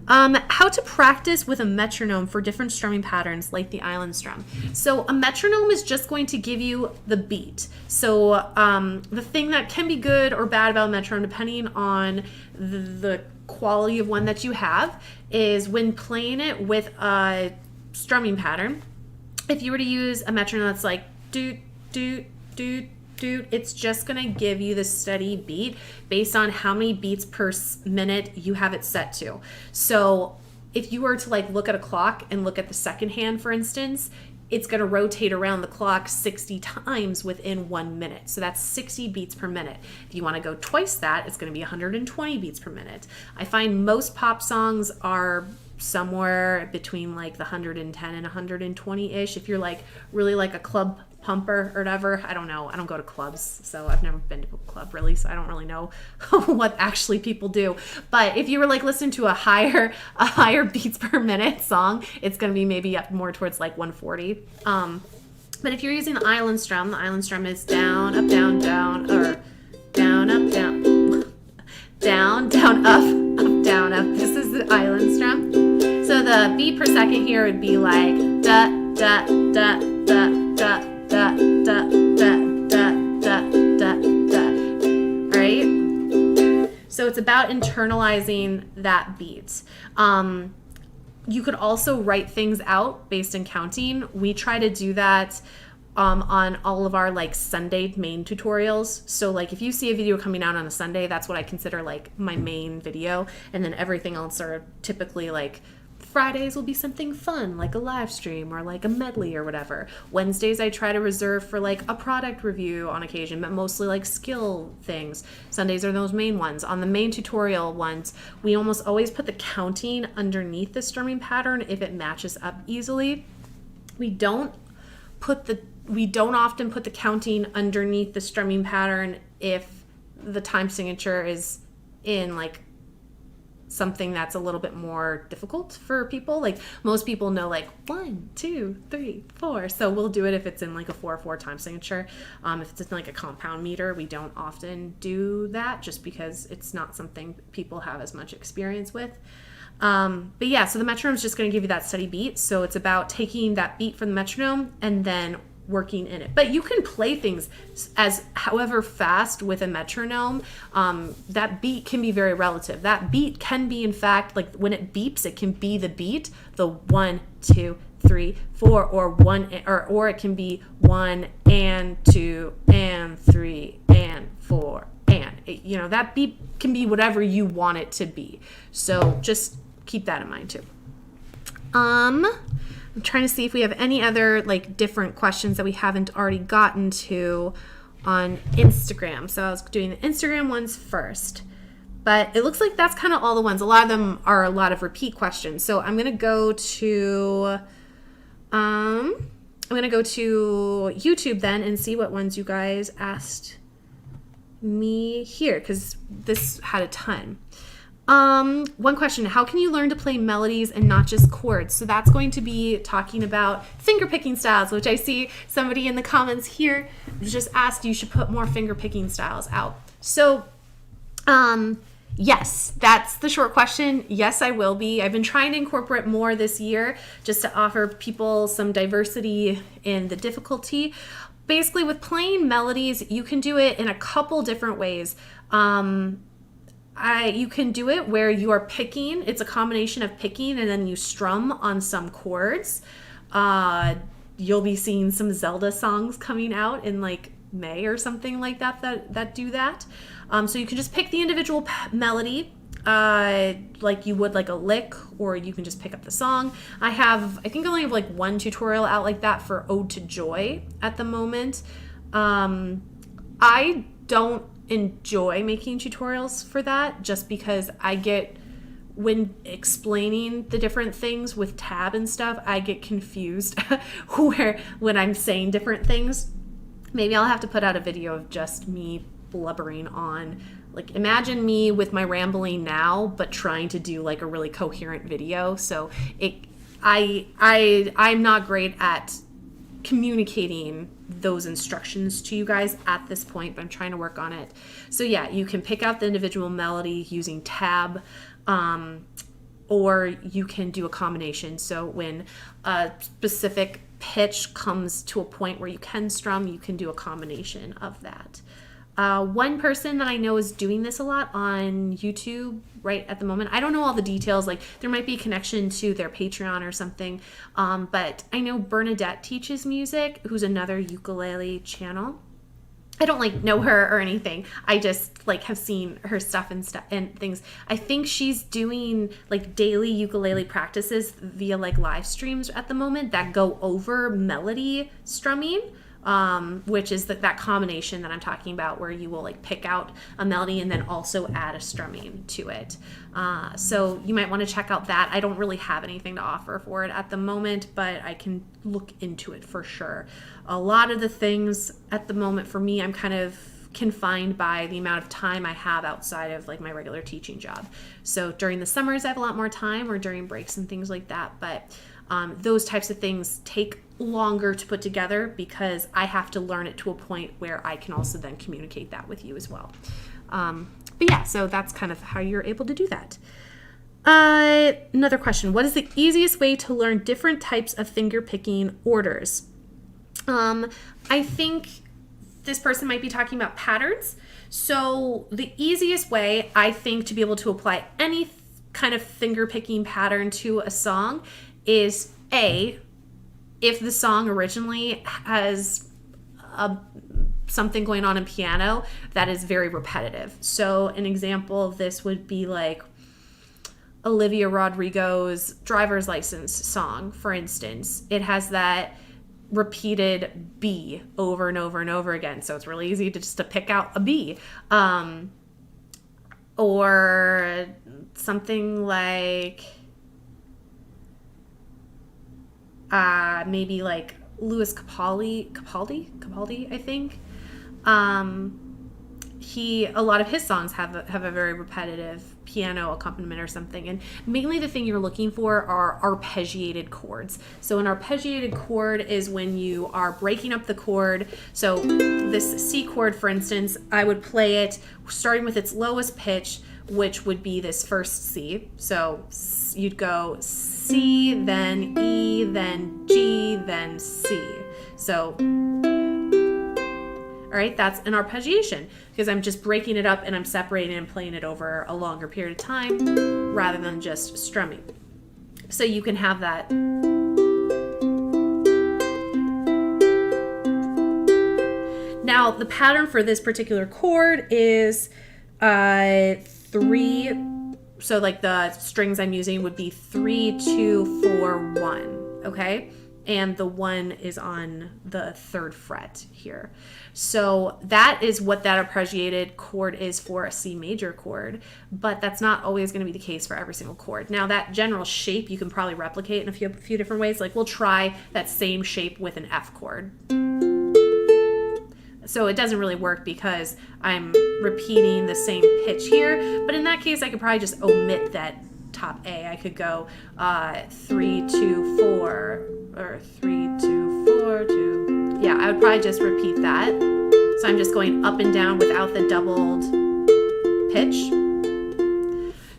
How to practice with a metronome for different strumming patterns like the island strum. So a metronome is just going to give you the beat. So the thing that can be good or bad about a metronome, depending on the quality of one that you have, is when playing it with a strumming pattern, if you were to use a metronome that's like doot, doot, doot, doot, it's just going to give you the steady beat based on how many beats per minute you have it set to. So if you were to like look at a clock and look at the second hand, for instance, it's going to rotate around the clock 60 times within 1 minute. So that's 60 beats per minute. If you want to go twice that, it's going to be 120 beats per minute. I find most pop songs are somewhere between like the 110 and 120-ish. If you're like really like a club pumper or whatever, I don't know. I don't go to clubs, so I've never been to a club really, so I don't really know what actually people do. But if you were like listening to a higher beats per minute song, it's going to be maybe up more towards like 140. But if you're using the island strum is down, up, down, down, or down, up, down, down, down, up, down, up. This is the island strum. So the beat per second here would be like da, da, da, da, da, da, da, da, da, da, da, da. All right? So it's about internalizing that beat. You could also write things out based on counting. We try to do that on all of our like Sunday main tutorials. So like if you see a video coming out on a Sunday, that's what I consider like my main video. And then everything else are typically like Fridays will be something fun, like a live stream or like a medley or whatever. Wednesdays I try to reserve for like a product review on occasion, but mostly like skill things. Sundays are those main ones. On the main tutorial ones, we almost always put the counting underneath the strumming pattern if it matches up easily. We don't often put the counting underneath the strumming pattern if the time signature is in like something that's a little bit more difficult for people. Like most people know like 1, 2, 3, 4. So we'll do it if it's in like a 4/4 time signature. If it's in like a compound meter, we don't often do that just because it's not something people have as much experience with. But yeah, so the metronome is just going to give you that steady beat. So it's about taking that beat from the metronome and then working in it. But you can play things as however fast with a metronome. That beat can be very relative. That beat can be, in fact, like when it beeps, it can be the beat, the 1, 2, 3, 4, or 1, or it can be 1 and 2 and 3 and 4 and that beat can be whatever you want it to be. So just keep that in mind too. I'm trying to see if we have any other like different questions that we haven't already gotten to on Instagram. So I was doing the Instagram ones first, but it looks like that's kind of all the ones. A lot of them are a lot of repeat questions. So I'm going to go to YouTube then and see what ones you guys asked me here, because this had a ton. One question, how can you learn to play melodies and not just chords? So that's going to be talking about finger picking styles, which I see somebody in the comments here just asked you should put more finger picking styles out. So, yes, that's the short question. Yes, I will be. I've been trying to incorporate more this year just to offer people some diversity in the difficulty. Basically, with playing melodies, you can do it in a couple different ways. You can do it where you are picking. It's a combination of picking and then you strum on some chords. You'll be seeing some Zelda songs coming out in like May or something like that do that. So you can just pick the individual melody like you would like a lick, or you can just pick up the song. I think I only have like one tutorial out like that for Ode to Joy at the moment. I don't enjoy making tutorials for that just because when explaining the different things with tab and stuff, I get confused when I'm saying different things. Maybe I'll have to put out a video of just me blubbering on, like, imagine me with my rambling now but trying to do like a really coherent video. So I'm not great at communicating those instructions to you guys at this point, but I'm trying to work on it. So yeah, you can pick out the individual melody using tab. or you can do a combination. So when a specific pitch comes to a point where you can strum, you can do a combination of that. One person that I know is doing this a lot on YouTube right at the moment. I don't know all the details. Like there might be a connection to their Patreon or something. But I know Bernadette Teaches Music, who's another ukulele channel. I don't know her or anything. I just have seen her stuff and things. I think she's doing daily ukulele practices via live streams at the moment that go over melody strumming, which is that combination that I'm talking about, where you will pick out a melody and then also add a strumming to it. So you might want to check out that. I don't really have anything to offer for it at the moment, but I can look into it for sure. A lot of the things at the moment for me, I'm kind of confined by the amount of time I have outside of my regular teaching job. So during the summers, I have a lot more time, or during breaks and things like that. But those types of things take longer to put together because I have to learn it to a point where I can also then communicate that with you as well. But yeah, so that's kind of how you're able to do that. Another question: what is the easiest way to learn different types of finger picking orders? I think this person might be talking about patterns. So the easiest way, I think, to be able to apply any kind of finger picking pattern to a song is if the song originally has something going on in piano that is very repetitive. So an example of this would be Olivia Rodrigo's Driver's License song, for instance. It has that repeated B over and over and over again. So it's really easy to pick out a B. Or something maybe Louis Capaldi, I think. A lot of his songs have a very repetitive piano accompaniment or something, and mainly the thing you're looking for are arpeggiated chords. So an arpeggiated chord is when you are breaking up the chord. So this C chord, for instance, I would play it starting with its lowest pitch, which would be this first C. So you'd go C, then E, then G, then C. So all right, that's an arpeggiation because I'm just breaking it up and I'm separating and playing it over a longer period of time rather than just strumming. So you can have that. Now, the pattern for this particular chord is 3. So the strings I'm using would be 3, 2, 4, 1. Okay. And the 1 is on the 3rd fret here. So that is what that arpeggiated chord is for a C major chord, but that's not always going to be the case for every single chord. Now that general shape you can probably replicate in a few different ways. We'll try that same shape with an F chord. So it doesn't really work because I'm repeating the same pitch here, but in that case I could probably just omit that top A. I could go 3, 2, 4, or 3, 2, 4, 2. Yeah, I would probably just repeat that. So I'm just going up and down without the doubled pitch.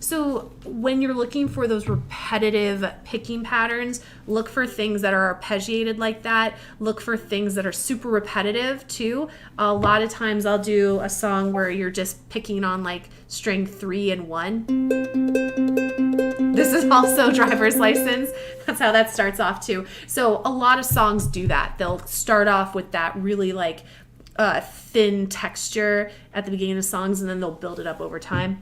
So when you're looking for those repetitive picking patterns, look for things that are arpeggiated like that. Look for things that are super repetitive too. A lot of times I'll do a song where you're just picking on string 3 and 1. This is also Driver's License. That's how that starts off too. So a lot of songs do that. They'll start off with that really thin texture at the beginning of songs, and then they'll build it up over time.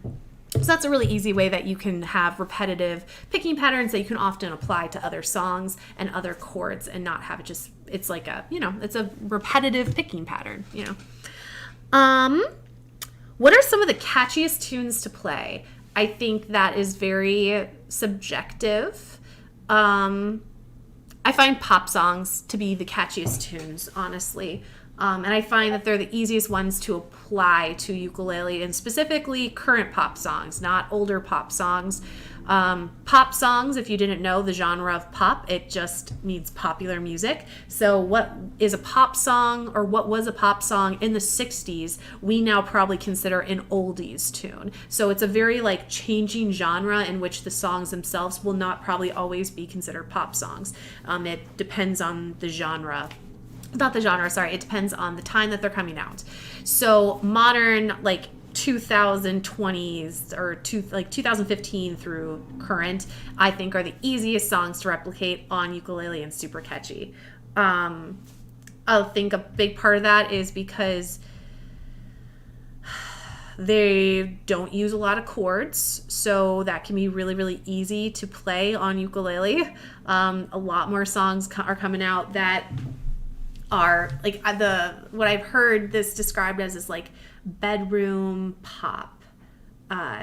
So that's a really easy way that you can have repetitive picking patterns that you can often apply to other songs and other chords and not have it just, it's it's a repetitive picking pattern, What are some of the catchiest tunes to play? I think that is very subjective. I find pop songs to be the catchiest tunes, honestly. And I find that they're the easiest ones to apply to ukulele, and specifically current pop songs, not older pop songs. Pop songs, if you didn't know the genre of pop, it just means popular music. So what is a pop song, or what was a pop song in the 60s, we now probably consider an oldies tune. So it's a very like changing genre in which the songs themselves will not probably always be considered pop songs. It depends on the genre. Not the genre, sorry. It depends on the time that they're coming out. So modern, like 2020s or 2015 through current, I think are the easiest songs to replicate on ukulele and super catchy. I think a big part of that is because they don't use a lot of chords, so that can be really, really easy to play on ukulele. A lot more songs are coming out that are like what I've heard this described as is like bedroom pop,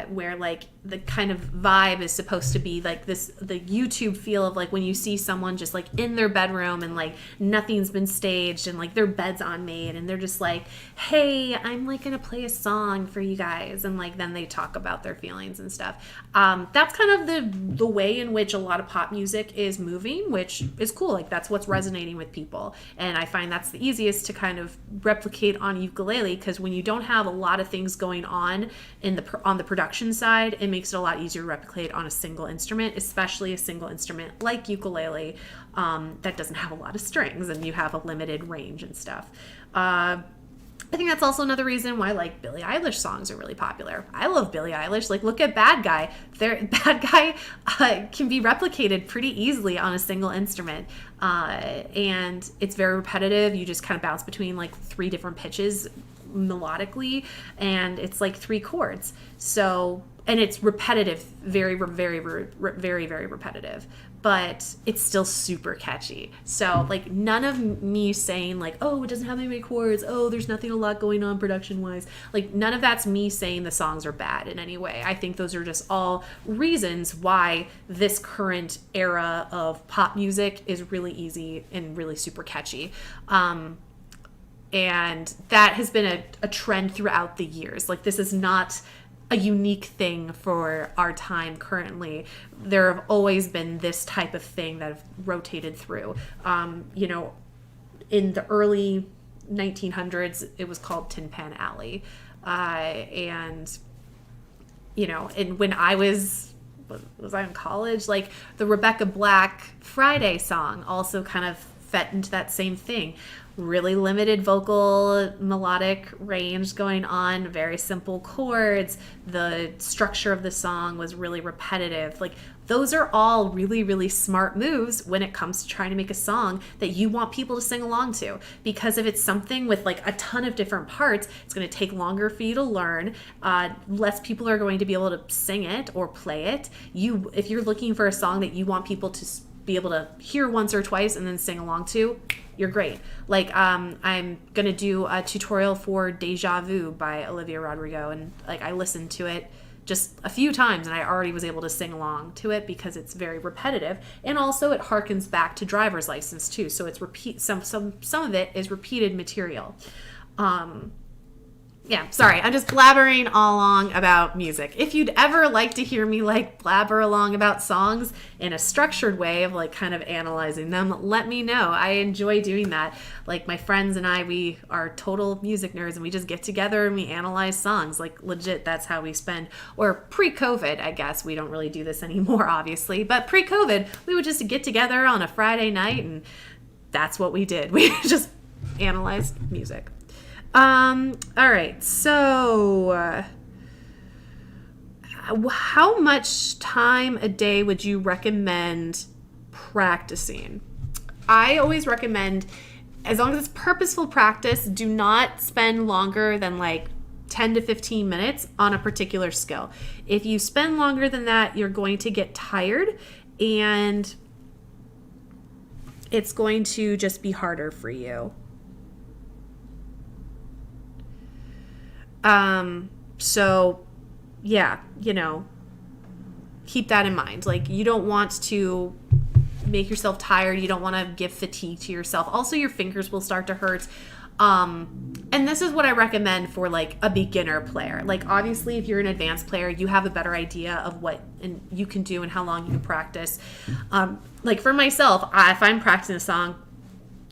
where like the kind of vibe is supposed to be like the YouTube feel of like when you see someone just like in their bedroom and like nothing's been staged and like their bed's unmade and they're just like, hey, I'm like gonna play a song for you guys, and like then they talk about their feelings and stuff. That's kind of the way in which a lot of pop music is moving, which is cool. Like that's what's resonating with people, and I find that's the easiest to kind of replicate on ukulele, because when you don't have a lot of things going on on the production side, it makes it a lot easier to replicate on a single instrument, especially a single instrument like ukulele that doesn't have a lot of strings and you have a limited range and stuff. I think that's also another reason why like Billie Eilish songs are really popular. I love Billie Eilish. Like look at Bad Guy. Bad Guy can be replicated pretty easily on a single instrument. And it's very repetitive. You just kind of bounce between like 3 different pitches melodically, and it's like 3 chords. So, and it's repetitive, very, very, very, very repetitive, but it's still super catchy. So like none of me saying like, oh, it doesn't have any chords, oh, there's nothing a lot going on production wise, like none of that's me saying the songs are bad in any way. I think those are just all reasons why this current era of pop music is really easy and really super catchy. And that has been a trend throughout the years. Like this is not a unique thing for our time currently. There have always been this type of thing that have rotated through. You know, in the early 1900s, it was called Tin Pan Alley. And, you know, and when I was I in college? Like the Rebecca Black Friday song also kind of fit into that same thing. Really limited vocal melodic range going on, very simple chords. The structure of the song was really repetitive. Like those are all really, really smart moves when it comes to trying to make a song that you want people to sing along to. Because if it's something with like a ton of different parts, it's going to take longer for you to learn. Less people are going to be able to sing it or play it. If you're looking for a song that you want people to be able to hear once or twice and then sing along to, you're great. Like I'm gonna do a tutorial for Deja Vu by Olivia Rodrigo, and like I listened to it just a few times and I already was able to sing along to it because it's very repetitive, and also it harkens back to Driver's License too, so it's some of it is repeated material. Yeah, sorry, I'm just blabbering all along about music. If you'd ever like to hear me like blabber along about songs in a structured way of like kind of analyzing them, let me know. I enjoy doing that. Like my friends and I, we are total music nerds and we just get together and we analyze songs. Like legit, that's how we spend, or pre-COVID, I guess. We don't really do this anymore, obviously. But pre-COVID, we would just get together on a Friday night and that's what we did. We just analyzed music. All right, so how much time a day would you recommend practicing? I always recommend, as long as it's purposeful practice, do not spend longer than like 10 to 15 minutes on a particular skill. If you spend longer than that, you're going to get tired and it's going to just be harder for you. So yeah, you know, keep that in mind. Like you don't want to make yourself tired. You don't want to give fatigue to yourself. Also, your fingers will start to hurt. And this is what I recommend for like a beginner player. Like obviously if you're an advanced player, you have a better idea of what and you can do and how long you can practice. Like for myself, if I'm practicing a song,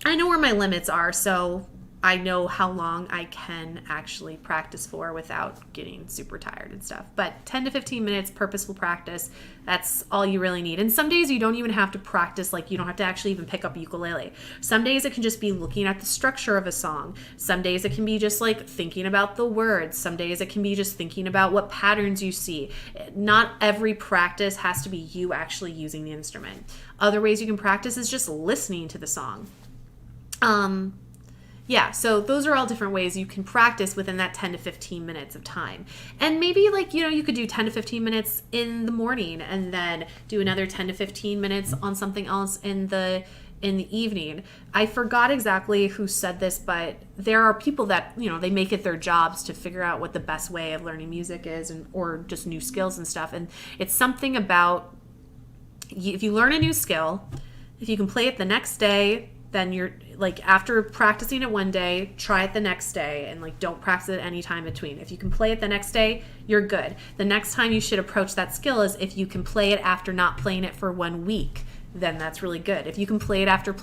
I know where my limits are, so I know how long I can actually practice for without getting super tired and stuff. But 10 to 15 minutes purposeful practice, that's all you really need. And some days you don't even have to practice, like you don't have to actually even pick up a ukulele. Some days it can just be looking at the structure of a song. Some days it can be just like thinking about the words. Some days it can be just thinking about what patterns you see. Not every practice has to be you actually using the instrument. Other ways you can practice is just listening to the song. Yeah, so those are all different ways you can practice within that 10 to 15 minutes of time. And maybe like, you could do 10 to 15 minutes in the morning and then do another 10 to 15 minutes on something else in the evening. I forgot exactly who said this, but there are people that, they make it their jobs to figure out what the best way of learning music is or just new skills and stuff. And it's something about if you learn a new skill, if you can play it the next day, then you're like after practicing it one day, try it the next day and like don't practice it any time between. If you can play it the next day, you're good. The next time you should approach that skill is if you can play it after not playing it for 1 week, then that's really good. If you can play it after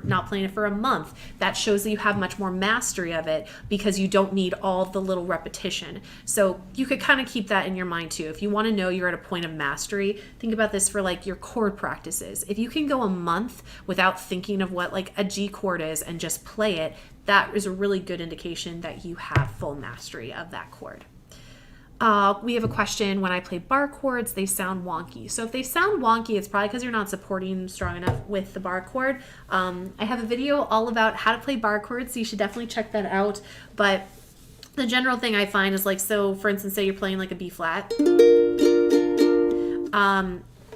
not playing it for a month, that shows that you have much more mastery of it because you don't need all the little repetition. So you could kind of keep that in your mind too. If you want to know you're at a point of mastery, think about this for like your chord practices. If you can go a month without thinking of what like a G chord is and just play it, that is a really good indication that you have full mastery of that chord. We have a question, when I play bar chords, they sound wonky. So if they sound wonky, it's probably because you're not supporting strong enough with the bar chord. I have a video all about how to play bar chords, so you should definitely check that out. But the general thing I find is like, so for instance, say you're playing like a B flat,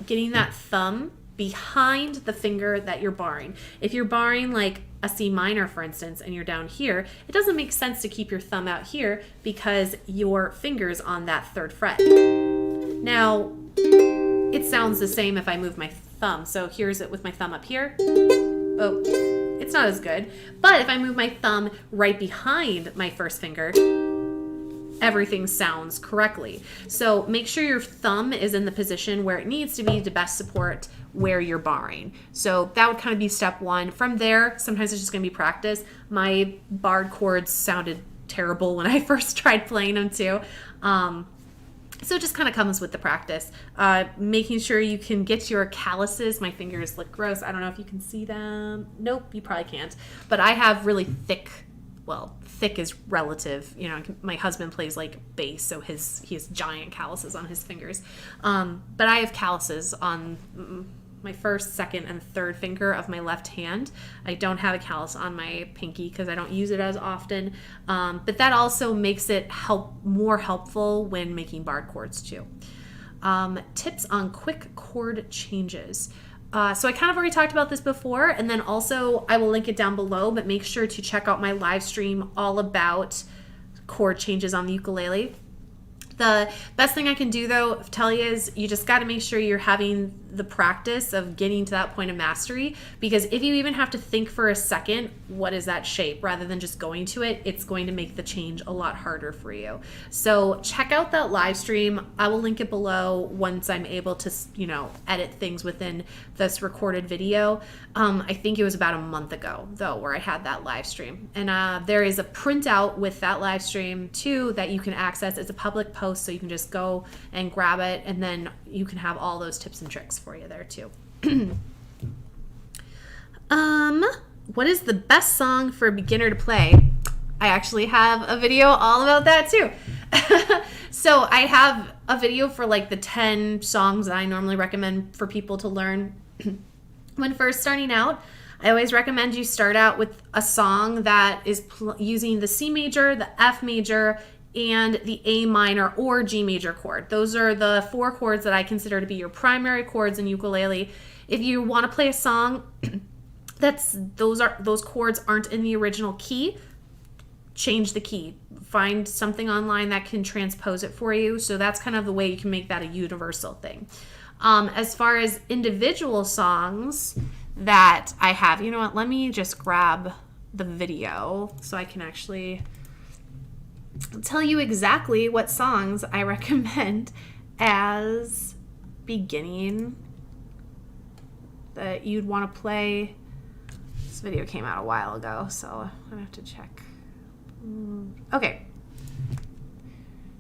getting that thumb behind the finger that you're barring. If you're barring like a C minor, for instance, and you're down here, it doesn't make sense to keep your thumb out here because your finger's on that 3rd fret. Now, it sounds the same if I move my thumb. So here's it with my thumb up here. Oh, it's not as good. But if I move my thumb right behind my 1st finger, everything sounds correctly. So make sure your thumb is in the position where it needs to be to best support where you're barring. So that would kind of be step 1. From there, sometimes it's just going to be practice. My barred chords sounded terrible when I first tried playing them too. So it just kind of comes with the practice. Making sure you can get your calluses. My fingers look gross. I don't know if you can see them. Nope, you probably can't. But I have really thick, well, thick is relative. My husband plays like bass, so he has giant calluses on his fingers. But I have calluses on my 1st, 2nd, and 3rd finger of my left hand. I don't have a callus on my pinky because I don't use it as often. But that also makes it more helpful when making barred chords too. Tips on quick chord changes. So I kind of already talked about this before, and then also I will link it down below, but make sure to check out my live stream all about chord changes on the ukulele. The best thing I can do though, tell you, is you just got to make sure you're having the practice of getting to that point of mastery, because if you even have to think for a second, what is that shape, rather than just going to it, it's going to make the change a lot harder for you. So check out that live stream. I will link it below once I'm able to, edit things within this recorded video. I think it was about a month ago though, where I had that live stream, and there is a printout with that live stream too that you can access. It's a public post, so you can just go and grab it, and then you can have all those tips and tricks for you there too. What is the best song for a beginner to play? I actually have a video all about that too. So I have a video for like the 10 songs that I normally recommend for people to learn when first starting out. I always recommend you start out with a song that is using the C major, the F major, and the A minor or G major chord. Those are the 4 chords that I consider to be your primary chords in ukulele. If you want to play a song those chords aren't in the original key, change the key. Find something online that can transpose it for you. So that's kind of the way you can make that a universal thing. As far as individual songs that I have, let me just grab the video so I can actually tell you exactly what songs I recommend as beginning that you'd want to play. This video came out a while ago, so I have to check. Okay.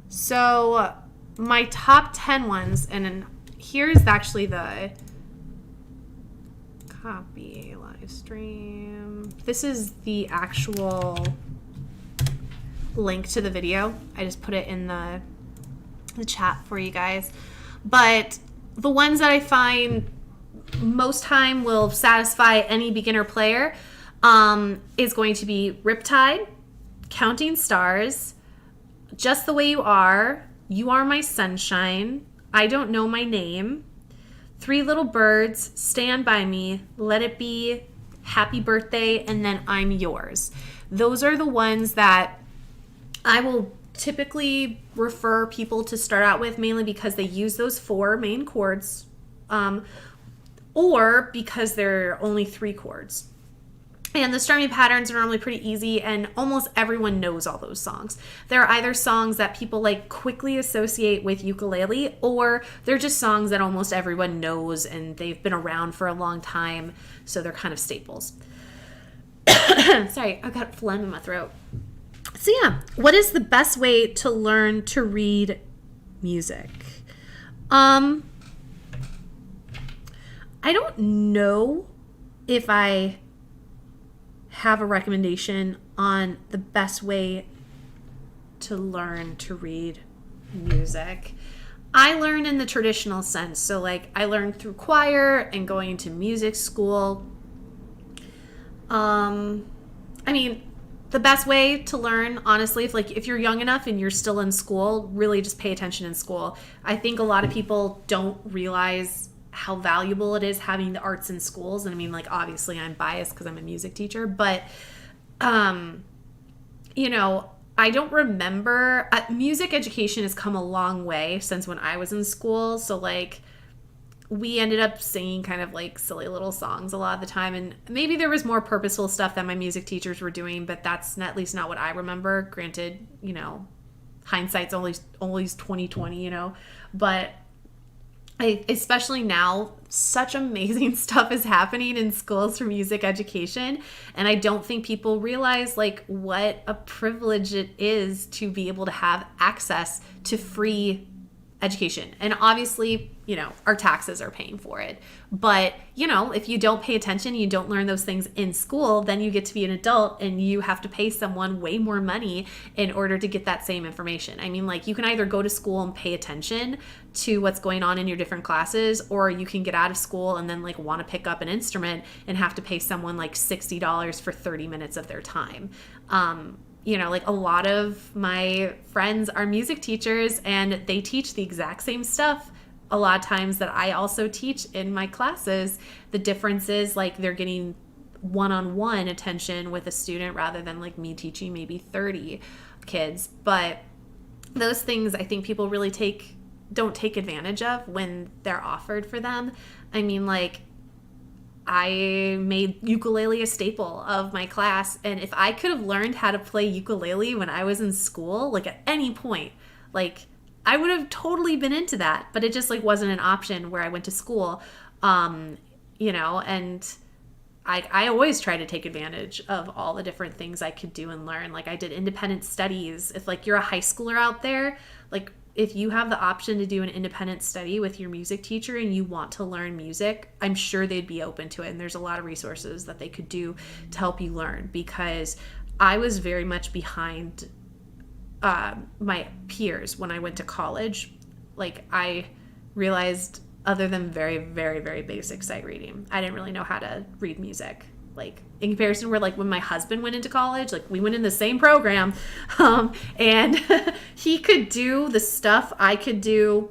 So my top 10 ones, and here's actually the copy live stream. This is the actual link to the video. I just put it in the chat for you guys. But the ones that I find most time will satisfy any beginner player is going to be Riptide, Counting Stars, Just the Way You Are My Sunshine, I Don't Know My Name, Three Little Birds, Stand By Me, Let It Be, Happy Birthday, and then I'm Yours. Those are the ones that I will typically refer people to start out with, mainly because they use those 4 main chords, or because there are only 3 chords. And the strumming patterns are normally pretty easy, and almost everyone knows all those songs. They're either songs that people like quickly associate with ukulele, or they're just songs that almost everyone knows and they've been around for a long time, so they're kind of staples. Sorry, I've got phlegm in my throat. So yeah, what is the best way to learn to read music? I don't know if I have a recommendation on the best way to learn to read music. I learned in the traditional sense. So like I learned through choir and going to music school. I mean, the best way to learn, honestly, if you're young enough and you're still in school, really just pay attention in school. I think a lot of people don't realize how valuable it is having the arts in schools. And I mean, like, obviously I'm biased because I'm a music teacher, but, you know, I don't remember, music education has come a long way since when I was in school. So like we ended up singing kind of like silly little songs a lot of the time. And maybe there was more purposeful stuff that my music teachers were doing, but that's at least not what I remember. Granted, you know, hindsight's always 2020, you know, but especially now, such amazing stuff is happening in schools for music education. And I don't think people realize like what a privilege it is to be able to have access to free education. And obviously, you know, our taxes are paying for it. But, you know, if you don't pay attention, you don't learn those things in school, then you get to be an adult and you have to pay someone way more money in order to get that same information. I mean, like, you can either go to school and pay attention to what's going on in your different classes, or you can get out of school and then like want to pick up an instrument and have to pay someone like $60 for 30 minutes of their time. You know, like a lot of my friends are music teachers and they teach the exact same stuff a lot of times that I also teach in my classes. The difference is like they're getting one-on-one attention with a student rather than like me teaching maybe 30 kids. But those things I think people really don't take advantage of when they're offered for them. I mean, like, I made ukulele a staple of my class, and if I could have learned how to play ukulele when I was in school, like at any point, like I would have totally been into that, but it just like wasn't an option where I went to school, you know, and I always try to take advantage of all the different things I could do and learn. Like I did independent studies. If like you're a high schooler out there, like if you have the option to do an independent study with your music teacher and you want to learn music, I'm sure they'd be open to it. And there's a lot of resources that they could do to help you learn, because I was very much behind my peers when I went to college. Like I realized, other than very, very, very basic sight reading, I didn't really know how to read music. Like in comparison where like when my husband went into college, like we went in the same program, and he could do the stuff I could do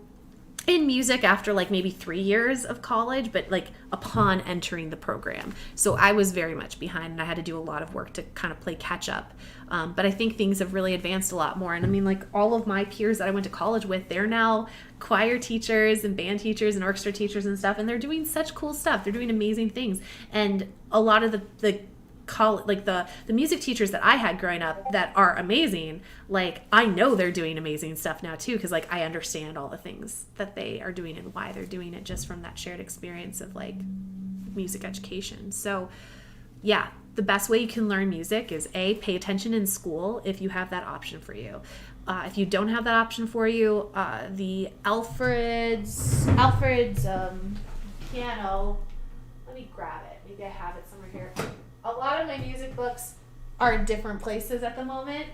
in music after like maybe 3 years of college, but like upon entering the program. So I was very much behind and I had to do a lot of work to kind of play catch up. But I think things have really advanced a lot more. And I mean, like all of my peers that I went to college with, they're now choir teachers and band teachers and orchestra teachers and stuff. And they're doing such cool stuff. They're doing amazing things. And a lot of the like the music teachers that I had growing up that are amazing, like I know they're doing amazing stuff now too, because like I understand all the things that they are doing and why they're doing it just from that shared experience of like music education. So yeah, the best way you can learn music is pay attention in school if you have that option for you. If you don't have that option for you, the Alfred's piano, let me grab it. Maybe I have it somewhere here. A lot of my music books are in different places at the moment.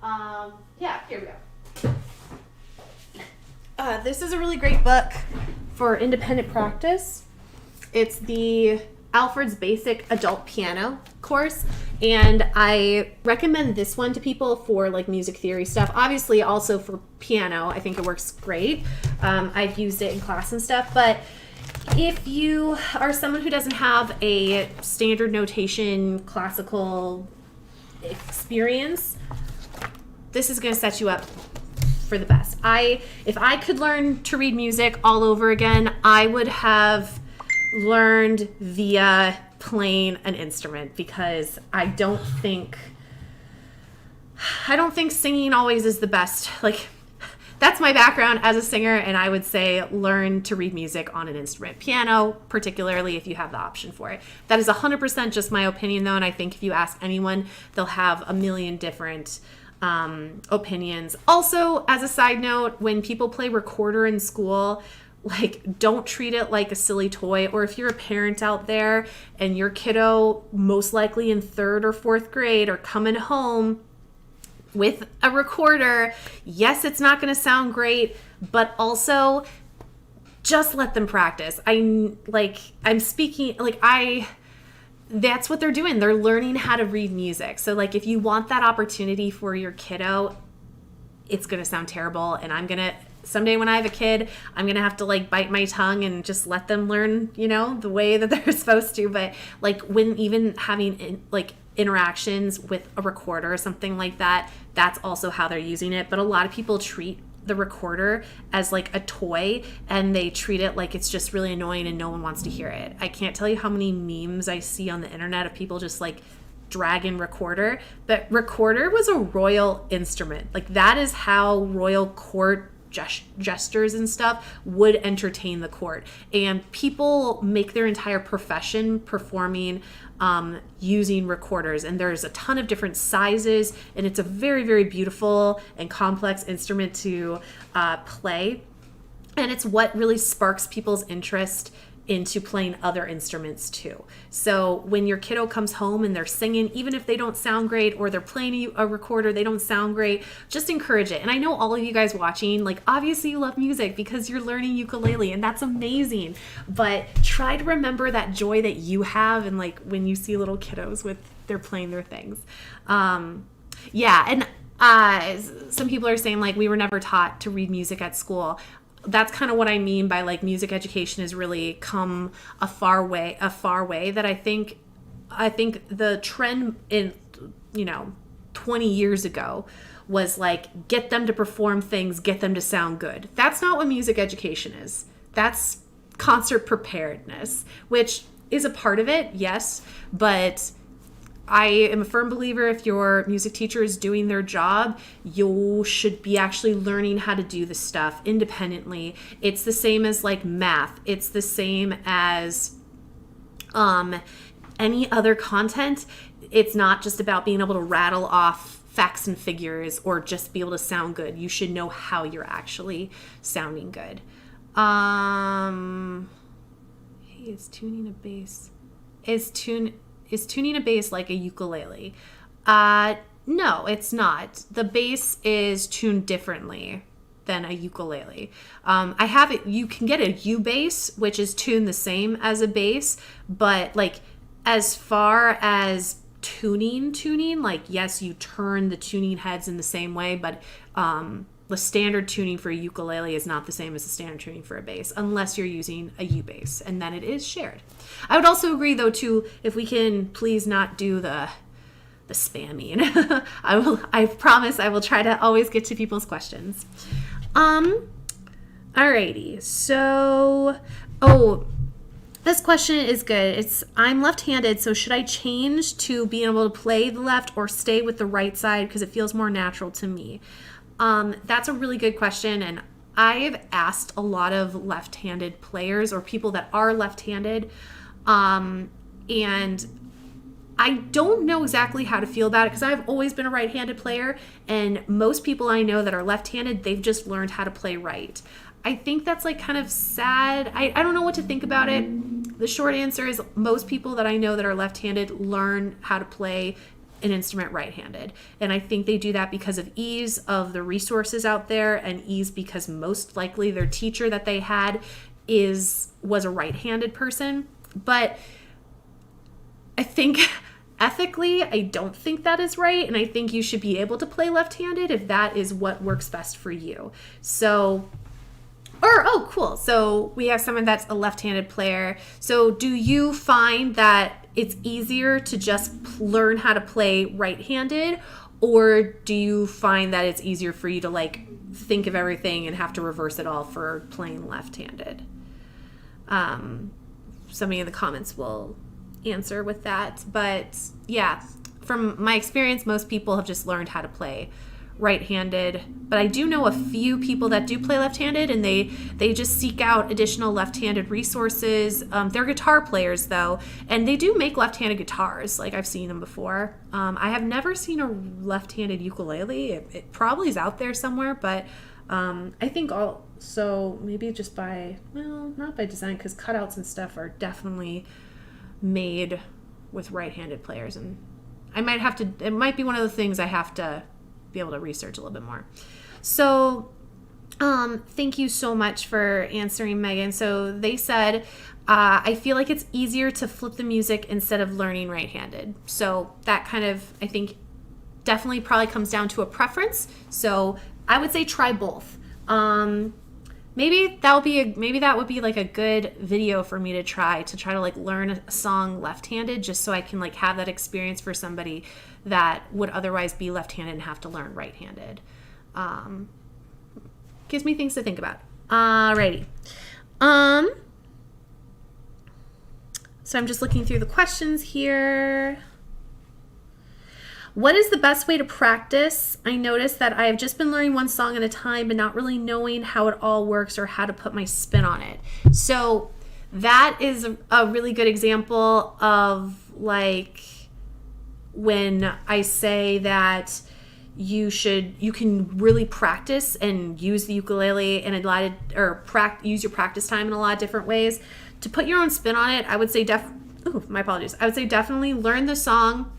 Yeah, here we go. This is a really great book for independent practice. It's the Alfred's Basic Adult Piano course, and I recommend this one to people for like music theory stuff. Obviously also for piano, I think it works great. I've used it in class and stuff, but if you are someone who doesn't have a standard notation classical experience, this is going to set you up for the best. If I could learn to read music all over again, I would have learned via playing an instrument, because I don't think singing always is the best. Like, that's my background as a singer, and I would say learn to read music on an instrument. Piano, particularly if you have the option for it. That is 100% just my opinion, though, and I think if you ask anyone, they'll have a million different opinions. Also, as a side note, when people play recorder in school, like, don't treat it like a silly toy. Or if you're a parent out there and your kiddo, most likely in 3rd or 4th grade, are coming home with a recorder, yes, it's not going to sound great, but also just let them practice. That's what they're doing. They're learning how to read music. So like, if you want that opportunity for your kiddo, it's going to sound terrible. And someday when I have a kid, I'm going to have to like bite my tongue and just let them learn, the way that they're supposed to. But like, when even having interactions with a recorder or something like that, that's also how they're using it. But a lot of people treat the recorder as like a toy, and they treat it like it's just really annoying and no one wants to hear it. I can't tell you how many memes I see on the internet of people just like dragging recorder, but recorder was a royal instrument. Like, that is how royal court gestures and stuff would entertain the court, and people make their entire profession performing using recorders, and there's a ton of different sizes, and it's a very, very beautiful and complex instrument to play, and it's what really sparks people's interest into playing other instruments too. So when your kiddo comes home and they're singing, even if they don't sound great, or they're playing a recorder, they don't sound great, just encourage it. And I know all of you guys watching, like, obviously you love music because you're learning ukulele, and that's amazing, but try to remember that joy that you have, and like when you see little kiddos they're playing their things. And some people are saying like, we were never taught to read music at school. That's kind of what I mean by like, music education has really come a far way, that I think the trend in 20 years ago was like, get them to perform things, get them to sound good. That's not what music education is. That's concert preparedness, which is a part of it, yes, but I am a firm believer, if your music teacher is doing their job, you should be actually learning how to do this stuff independently. It's the same as like math. It's the same as any other content. It's not just about being able to rattle off facts and figures or just be able to sound good. You should know how you're actually sounding good. Hey, is tuning a bass? Is tuning a bass like a ukulele? No, it's not. The bass is tuned differently than a ukulele. I have it. You can get a U bass, which is tuned the same as a bass, but like, as far as tuning, like, yes, you turn the tuning heads in the same way, but the standard tuning for a ukulele is not the same as the standard tuning for a bass, unless you're using a U bass, and then it is shared. I would also agree, though, too, if we can please not do the spamming. I promise I will try to always get to people's questions. Alrighty, so, This question is good. I'm left-handed, so should I change to being able to play the left or stay with the right side because it feels more natural to me? That's a really good question, and I've asked a lot of left-handed players or people that are left-handed, and I don't know exactly how to feel about it because I've always been a right-handed player, and most people I know that are left-handed, they've just learned how to play right. I think that's like kind of sad. I don't know what to think about it. The short answer is most people that I know that are left-handed learn how to play an instrument right-handed. And I think they do that because of ease of the resources out there, and ease because most likely their teacher that they had was a right-handed person. But I think ethically, I don't think that is right. And I think you should be able to play left-handed if that is what works best for you. Oh, cool. So we have someone that's a left-handed player. So do you find that it's easier to just learn how to play right-handed, or do you find that it's easier for you to like think of everything and have to reverse it all for playing left-handed? Somebody in the comments will answer with that. But yeah, from my experience, most people have just learned how to play right-handed, but I do know a few people that do play left-handed, and they just seek out additional left-handed resources. They're guitar players though, and they do make left-handed guitars. Like I've seen them before. I have never seen a left-handed ukulele. It probably is out there somewhere, but I think also maybe just not by design, because cutouts and stuff are definitely made with right-handed players, and it might be one of the things I have to be able to research a little bit more. So thank you so much for answering, Megan. So they said, I feel like it's easier to flip the music instead of learning right-handed. So that kind of, I think, definitely probably comes down to a preference. So I would say try both. Maybe that would be like a good video for me to try to like learn a song left-handed, just so I can like have that experience for somebody that would otherwise be left-handed and have to learn right-handed. Gives me things to think about. Alrighty. So I'm just looking through the questions here. What is the best way to practice? I noticed that I have just been learning one song at a time, but not really knowing how it all works or how to put my spin on it. So that is a really good example of like when I say that you can really practice and use the ukulele in use your practice time in a lot of different ways. To put your own spin on it, I would say I would say definitely learn the song.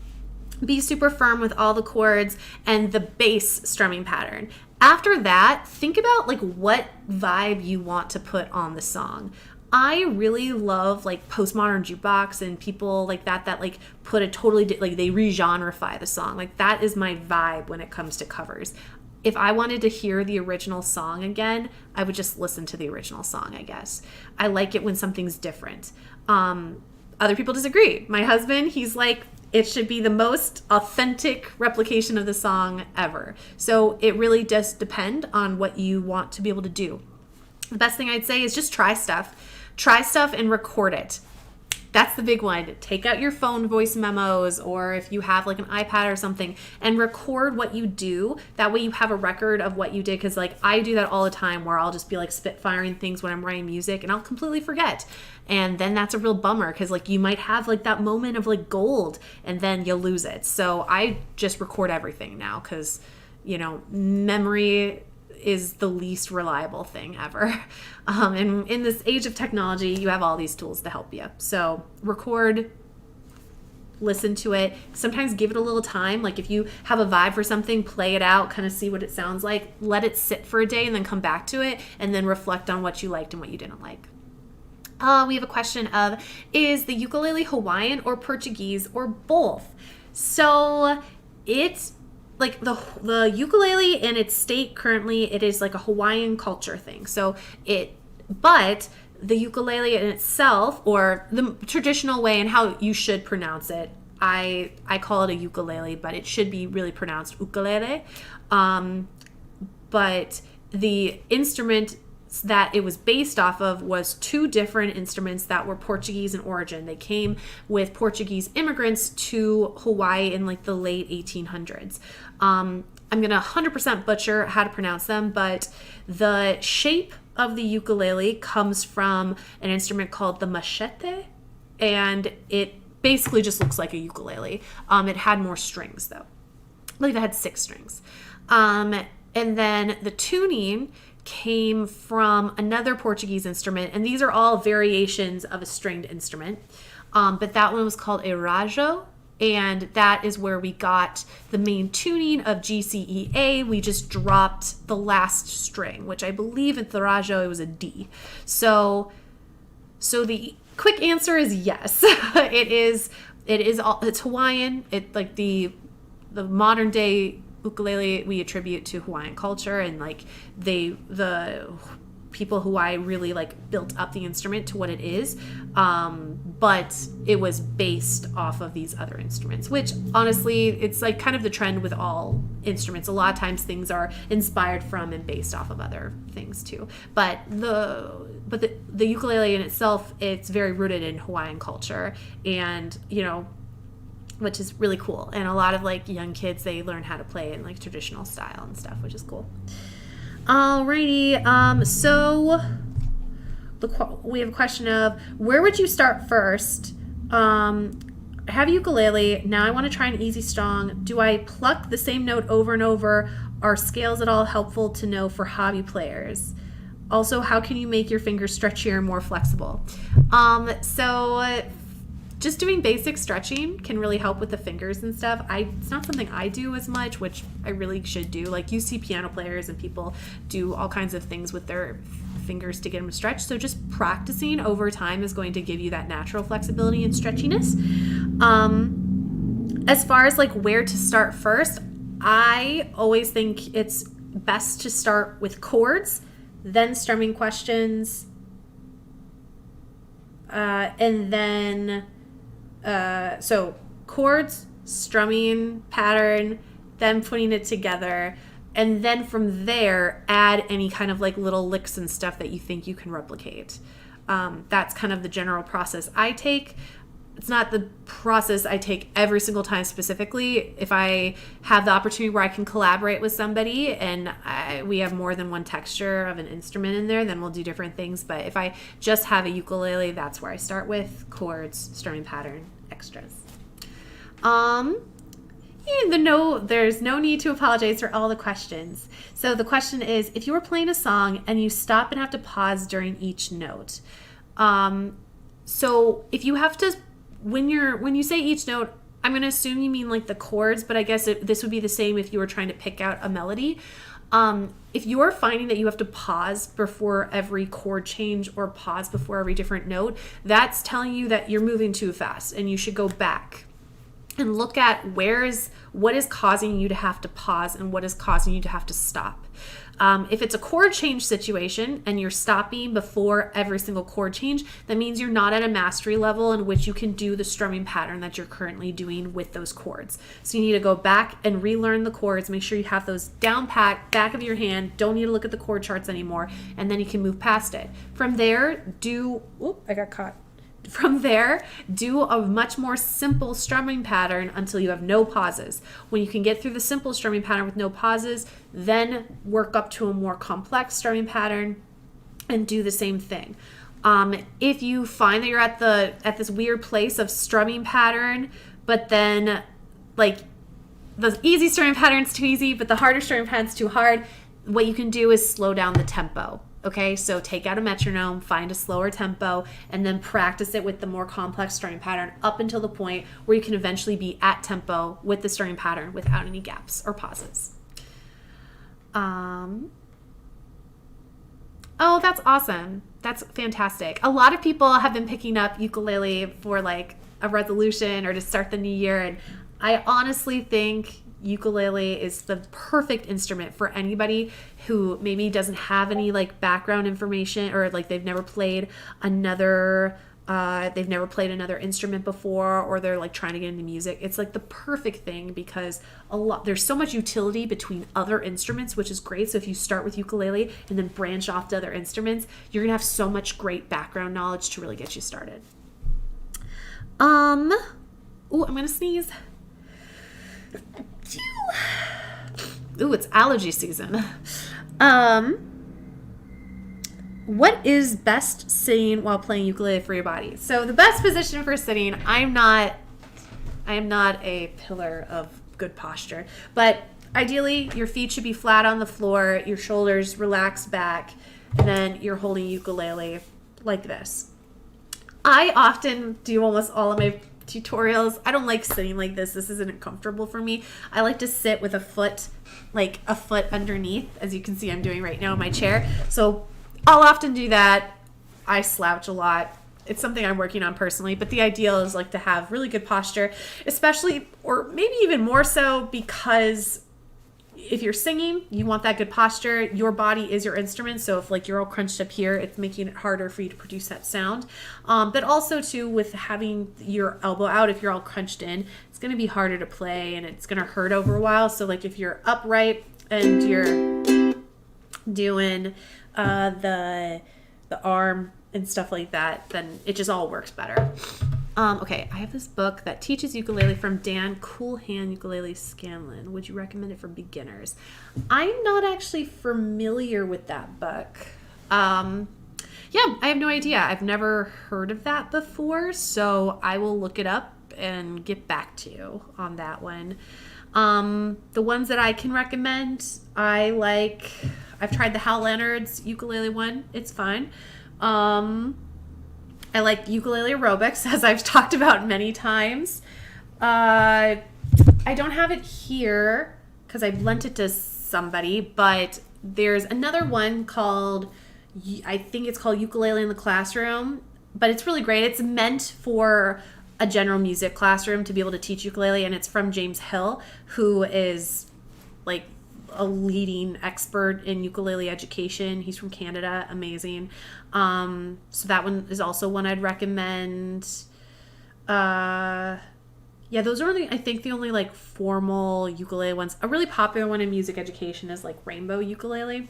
Be super firm with all the chords and the bass strumming pattern. After that, think about like what vibe you want to put on the song. I really love like postmodern jukebox and people like that like put a totally like they re-genreify the song. Like that is my vibe when it comes to covers. If I wanted to hear the original song again, I would just listen to the original song, I guess. I like it when something's different. Other people disagree. My husband, he's like, it should be the most authentic replication of the song ever. So it really does depend on what you want to be able to do. The best thing I'd say is just try stuff. Try stuff and record it. That's the big one. Take out your phone voice memos, or if you have like an iPad or something, and record what you do. That way you have a record of what you did, because like I do that all the time where I'll just be like spitfiring things when I'm writing music and I'll completely forget. And then that's a real bummer, because like you might have like that moment of like gold and then you'll lose it. So I just record everything now, because memory is the least reliable thing ever. And in this age of technology, you have all these tools to help you. So record, listen to it. Sometimes give it a little time. Like if you have a vibe for something, play it out, kind of see what it sounds like. Let it sit for a day and then come back to it, and then reflect on what you liked and what you didn't like. We have a question of, is the ukulele Hawaiian or Portuguese or both? So it's like the ukulele in its state currently, it is like a Hawaiian culture thing. But the ukulele in itself, or the traditional way and how you should pronounce it, I call it a ukulele, but it should be really pronounced ukulele. But the instrument that it was based off of was two different instruments that were Portuguese in origin. They came with Portuguese immigrants to Hawaii in like the late 1800s. I'm going to 100% butcher how to pronounce them, but the shape of the ukulele comes from an instrument called the machete, and it basically just looks like a ukulele. It had more strings though. I believe it had 6 strings. And then the tuning came from another Portuguese instrument, and these are all variations of a stringed instrument. But that one was called a rajo, and that is where we got the main tuning of G, C, E, A. We just dropped the last string, which I believe in the rajo it was a D. So the quick answer is yes. It's Hawaiian. It like the modern day ukulele we attribute to Hawaiian culture, and like the people Hawaii really like built up the instrument to what it is, but it was based off of these other instruments, which honestly it's like kind of the trend with all instruments. A lot of times things are inspired from and based off of other things too, but the ukulele in itself, it's very rooted in Hawaiian culture, and which is really cool. And a lot of like young kids, they learn how to play in like traditional style and stuff, which is cool. Alrighty, so we have a question of, where would you start first? I have a ukulele, now I want to try an easy strong. Do I pluck the same note over and over? Are scales at all helpful to know for hobby players? Also, how can you make your fingers stretchier and more flexible? Just doing basic stretching can really help with the fingers and stuff. It's not something I do as much, which I really should do. Like, you see piano players and people do all kinds of things with their fingers to get them stretched. So just practicing over time is going to give you that natural flexibility and stretchiness. As far as like where to start first, I always think it's best to start with chords, then strumming questions, and then so chords, strumming pattern, then putting it together, and then from there add any kind of like little licks and stuff that you think you can replicate. That's kind of the general process I take. It's not the process I take every single time specifically. If I have the opportunity where I can collaborate with somebody and we have more than one texture of an instrument in there, then we'll do different things. But if I just have a ukulele, that's where I start with chords, strumming pattern, extras. There's no need to apologize for all the questions. So the question is, if you were playing a song and you stop and have to pause during each note. So if you have to, when you say each note, I'm going to assume you mean like the chords, but I guess this would be the same if you were trying to pick out a melody. If you're finding that you have to pause before every chord change or pause before every different note, that's telling you that you're moving too fast and you should go back and look at what is causing you to have to pause and what is causing you to have to stop. If it's a chord change situation and you're stopping before every single chord change, that means you're not at a mastery level in which you can do the strumming pattern that you're currently doing with those chords. So you need to go back and relearn the chords, make sure you have those down pat, back of your hand, don't need to look at the chord charts anymore, and then you can move past it. From there, do a much more simple strumming pattern until you have no pauses. When you can get through the simple strumming pattern with no pauses, then work up to a more complex strumming pattern and do the same thing. If you find that you're at this weird place of strumming pattern, but then like the easy strumming pattern's too easy, but the harder strumming pattern's too hard, what you can do is slow down the tempo. Okay, so take out a metronome, find a slower tempo, and then practice it with the more complex strumming pattern up until the point where you can eventually be at tempo with the strumming pattern without any gaps or pauses. Oh, that's awesome. That's fantastic. A lot of people have been picking up ukulele for like a resolution or to start the new year, and I honestly think ukulele is the perfect instrument for anybody who maybe doesn't have any like background information or like they've never played another they've never played another instrument before, or they're like trying to get into music. It's like the perfect thing because there's so much utility between other instruments, which is great. So if you start with ukulele and then branch off to other instruments, you're gonna have so much great background knowledge to really get you started. I'm gonna sneeze. Ooh, it's allergy season. What is best sitting while playing ukulele for your body? So the best position for sitting, I am not a pillar of good posture, but ideally your feet should be flat on the floor, your shoulders relaxed back, and then you're holding ukulele like this. I often do almost all of my tutorials. I don't like sitting like this. This isn't comfortable for me. I like to sit with a foot underneath, as you can see I'm doing right now in my chair. So I'll often do that. I slouch a lot. It's something I'm working on personally, but the ideal is like to have really good posture, especially, or maybe even more so, because if you're singing, you want that good posture. Your body is your instrument. So if like you're all crunched up here, it's making it harder for you to produce that sound. But also too, with having your elbow out, if you're all crunched in, it's going to be harder to play and it's going to hurt over a while. So like if you're upright and you're doing the arm and stuff like that, then it just all works better. Okay, I have this book that teaches ukulele from Dan Coolhand Ukulele Scanlon. Would you recommend it for beginners? I'm not actually familiar with that book. Yeah, I have no idea. I've never heard of that before, so I will look it up and get back to you on that one. The ones that I can recommend, I've tried the Hal Leonard's ukulele one. It's fine. I like ukulele aerobics, as I've talked about many times. I don't have it here because I lent it to somebody, but there's another one called, I think it's called Ukulele in the Classroom, but it's really great. It's meant for a general music classroom to be able to teach ukulele, and it's from James Hill, who is like a leading expert in ukulele education. He's from Canada. Amazing. So that one is also one I'd recommend. Yeah, those are I think the only like formal ukulele ones. A really popular one in music education is like Rainbow Ukulele.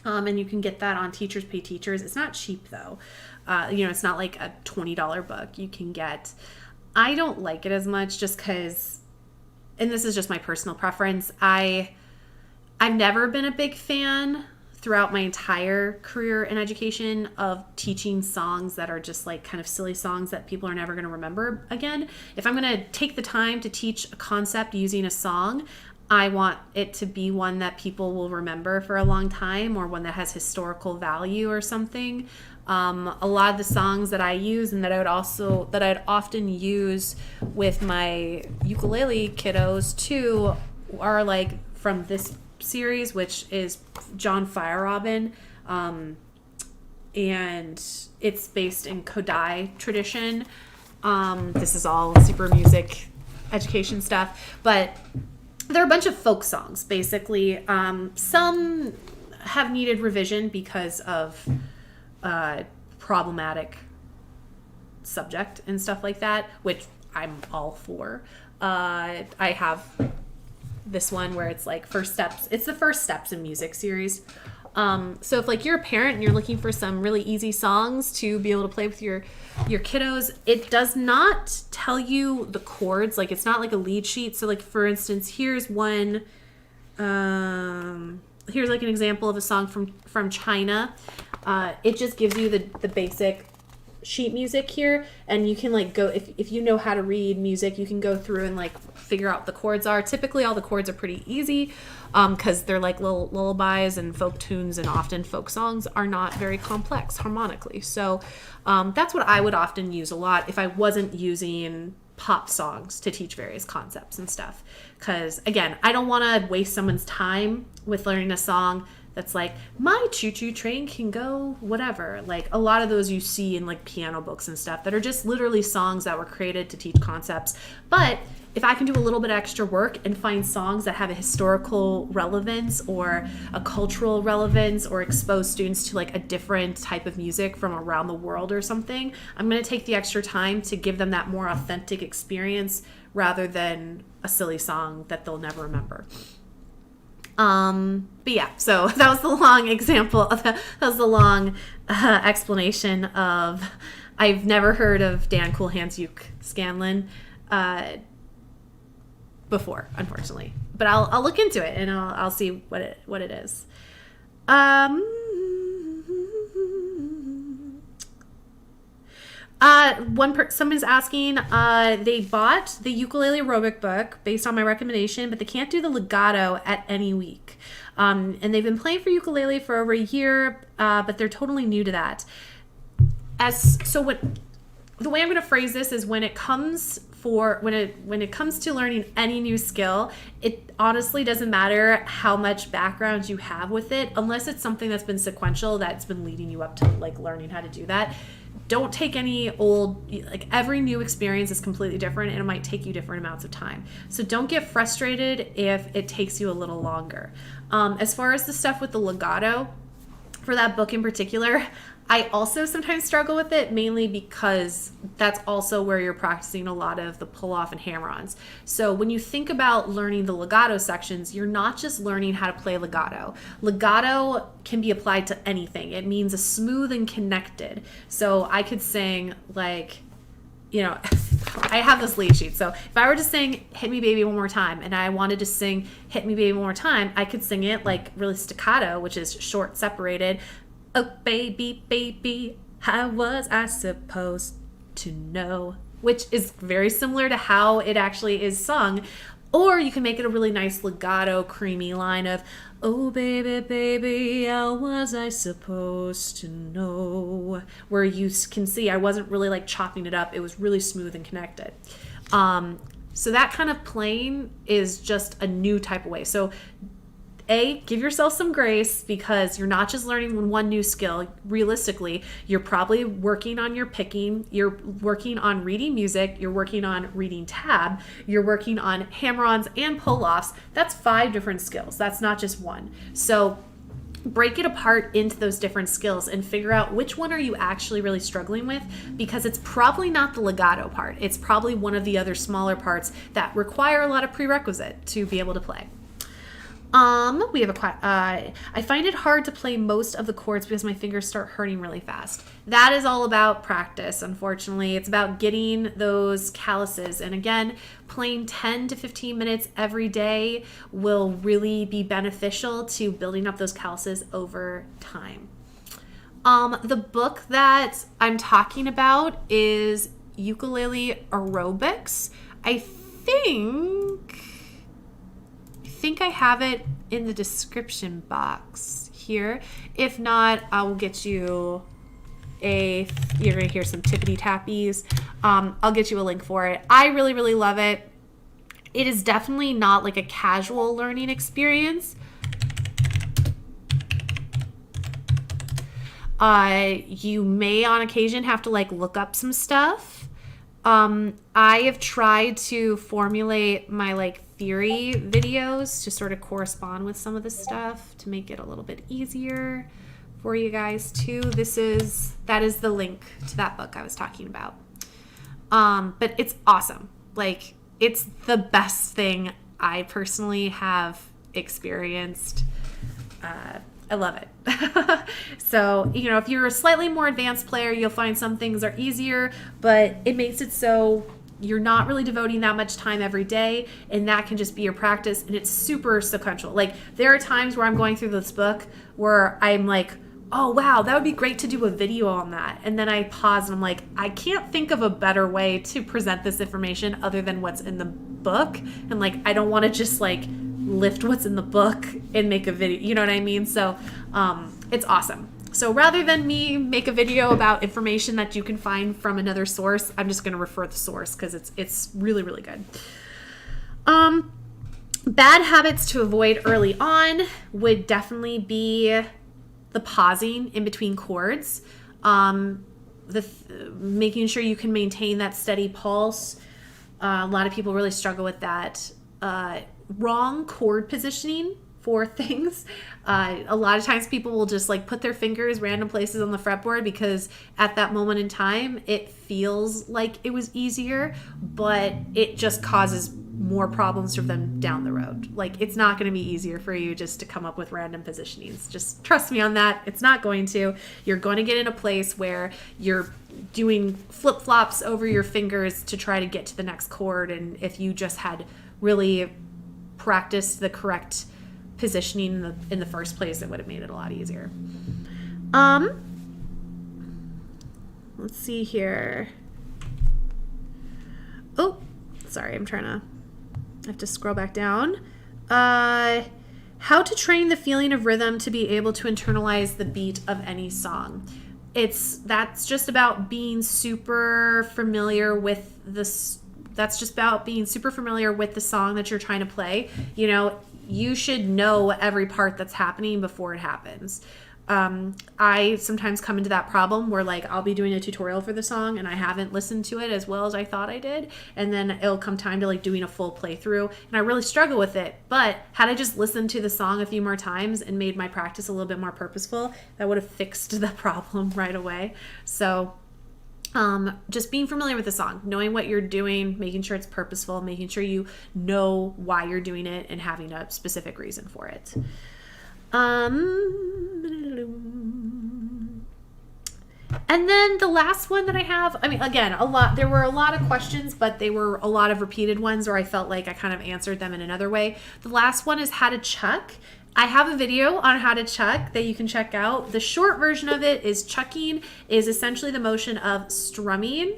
And you can get that on Teachers Pay Teachers. It's not cheap though. It's not like a $20 book you can get. I don't like it as much just because, and this is just my personal preference, I've never been a big fan throughout my entire career in education of teaching songs that are just like kind of silly songs that people are never going to remember again. If I'm going to take the time to teach a concept using a song, I want it to be one that people will remember for a long time, or one that has historical value or something. A lot of the songs that I use and that I'd often use with my ukulele kiddos too are like from this series, which is John Feierabend, and it's based in Kodai tradition. This is all super music education stuff, but they're a bunch of folk songs basically. Some have needed revision because of problematic subject and stuff like that, which I'm all for. I have this one where it's like first steps. It's the first steps in music series. So if like you're a parent and you're looking for some really easy songs to be able to play with your kiddos, it does not tell you the chords. Like it's not like a lead sheet. So like for instance, here's one. Here's like an example of a song from China. It just gives you the basic sheet music here, and you can like go, if you know how to read music, you can go through and like figure out what the chords are. Typically all the chords are pretty easy because they're like little lullabies and folk tunes, and often folk songs are not very complex harmonically. So that's what I would often use a lot if I wasn't using pop songs to teach various concepts and stuff, because again, I don't want to waste someone's time with learning a song that's like, my choo-choo train can go whatever. Like a lot of those you see in like piano books and stuff that are just literally songs that were created to teach concepts. But if I can do a little bit of extra work and find songs that have a historical relevance or a cultural relevance or expose students to like a different type of music from around the world or something, I'm going to take the extra time to give them that more authentic experience rather than a silly song that they'll never remember. But yeah, so that was the long example. That was the long explanation of I've never heard of Dan Cool Hands Uke Scanlon before, unfortunately, but I'll look into it and I'll see what it is. Someone's asking, they bought the Ukulele Rubric book based on my recommendation, but they can't do the legato at any week. And they've been playing for ukulele for over a year, but they're totally new to that. The way I'm going to phrase this is when it comes to learning any new skill, it honestly doesn't matter how much background you have with it, unless it's something that's been sequential, that's been leading you up to like learning how to do that. Don't take any every new experience is completely different and it might take you different amounts of time. So don't get frustrated if it takes you a little longer. As far as the stuff with the legato, for that book in particular, I also sometimes struggle with it, mainly because that's also where you're practicing a lot of the pull-off and hammer-ons. So when you think about learning the legato sections, you're not just learning how to play legato. Legato can be applied to anything. It means a smooth and connected. So I could sing like, I have this lead sheet. So if I were to sing Hit Me Baby One More Time and I wanted to sing Hit Me Baby One More Time, I could sing it like really staccato, which is short separated. Oh, baby, baby, how was I supposed to know? Which is very similar to how it actually is sung. Or you can make it a really nice legato, creamy line of, oh, baby, baby, how was I supposed to know? Where you can see I wasn't really like chopping it up. It was really smooth and connected. So that kind of playing is just a new type of way. So give yourself some grace because you're not just learning one new skill. Realistically, you're probably working on your picking, you're working on reading music, you're working on reading tab, you're working on hammer-ons and pull-offs. That's 5 different skills. That's not just one. So break it apart into those different skills and figure out which one are you actually really struggling with, because it's probably not the legato part. It's probably one of the other smaller parts that require a lot of prerequisite to be able to play. We have I find it hard to play most of the chords because my fingers start hurting really fast. That is all about practice, unfortunately. It's about getting those calluses. And again, playing 10 to 15 minutes every day will really be beneficial to building up those calluses over time. The book that I'm talking about is Ukulele Aerobics. I think I have it in the description box here. If not, I will get you you're gonna hear some tippity tappies. I'll get you a link for it. I really, really love it. It is definitely not like a casual learning experience. You may on occasion have to like look up some stuff. I have tried to formulate my like theory videos to sort of correspond with some of this stuff to make it a little bit easier for you guys too. That is the link to that book I was talking about. But it's awesome. Like, it's the best thing I personally have experienced. I love it. So, if you're a slightly more advanced player, you'll find some things are easier, but it makes it so you're not really devoting that much time every day, and that can just be your practice, and it's super sequential. Like, there are times where I'm going through this book where I'm like, oh, wow, that would be great to do a video on that. And then I pause and I'm like, I can't think of a better way to present this information other than what's in the book. And like, I don't want to just like lift what's in the book and make a video, you know what I mean? So it's awesome. So rather than me make a video about information that you can find from another source, I'm just going to refer the source because it's really, really good. Bad habits to avoid early on would definitely be the pausing in between chords, making sure you can maintain that steady pulse. A lot of people really struggle with that. Wrong chord positioning for things. A lot of times people will just like put their fingers random places on the fretboard because at that moment in time it feels like it was easier, but it just causes more problems for them down the road. Like, it's not going to be easier for you just to come up with random positionings. Just trust me on that. It's not going to. You're going to get in a place where you're doing flip-flops over your fingers to try to get to the next chord, and if you just had really practiced the correct positioning in the first place, it would have made it a lot easier. Let's see here. Oh, sorry, I have to scroll back down. How to train the feeling of rhythm to be able to internalize the beat of any song. That's just about being super familiar with this. That's just about being super familiar with the song that you're trying to play. You know, you should know every part that's happening before it happens. I sometimes come into that problem where like I'll be doing a tutorial for the song and I haven't listened to it as well as I thought I did, and then it'll come time to like doing a full playthrough and I really struggle with it. But had I just listened to the song a few more times and made my practice a little bit more purposeful, that would have fixed the problem right away. So just being familiar with the song, knowing what you're doing, making sure it's purposeful, making sure you know why you're doing it and having a specific reason for it. And then the last one that I have, I mean, again, there were a lot of questions, but they were a lot of repeated ones where I felt like I kind of answered them in another way. The last one is how to chuck. I have a video on how to chuck that you can check out. The short version of it is chucking is essentially the motion of strumming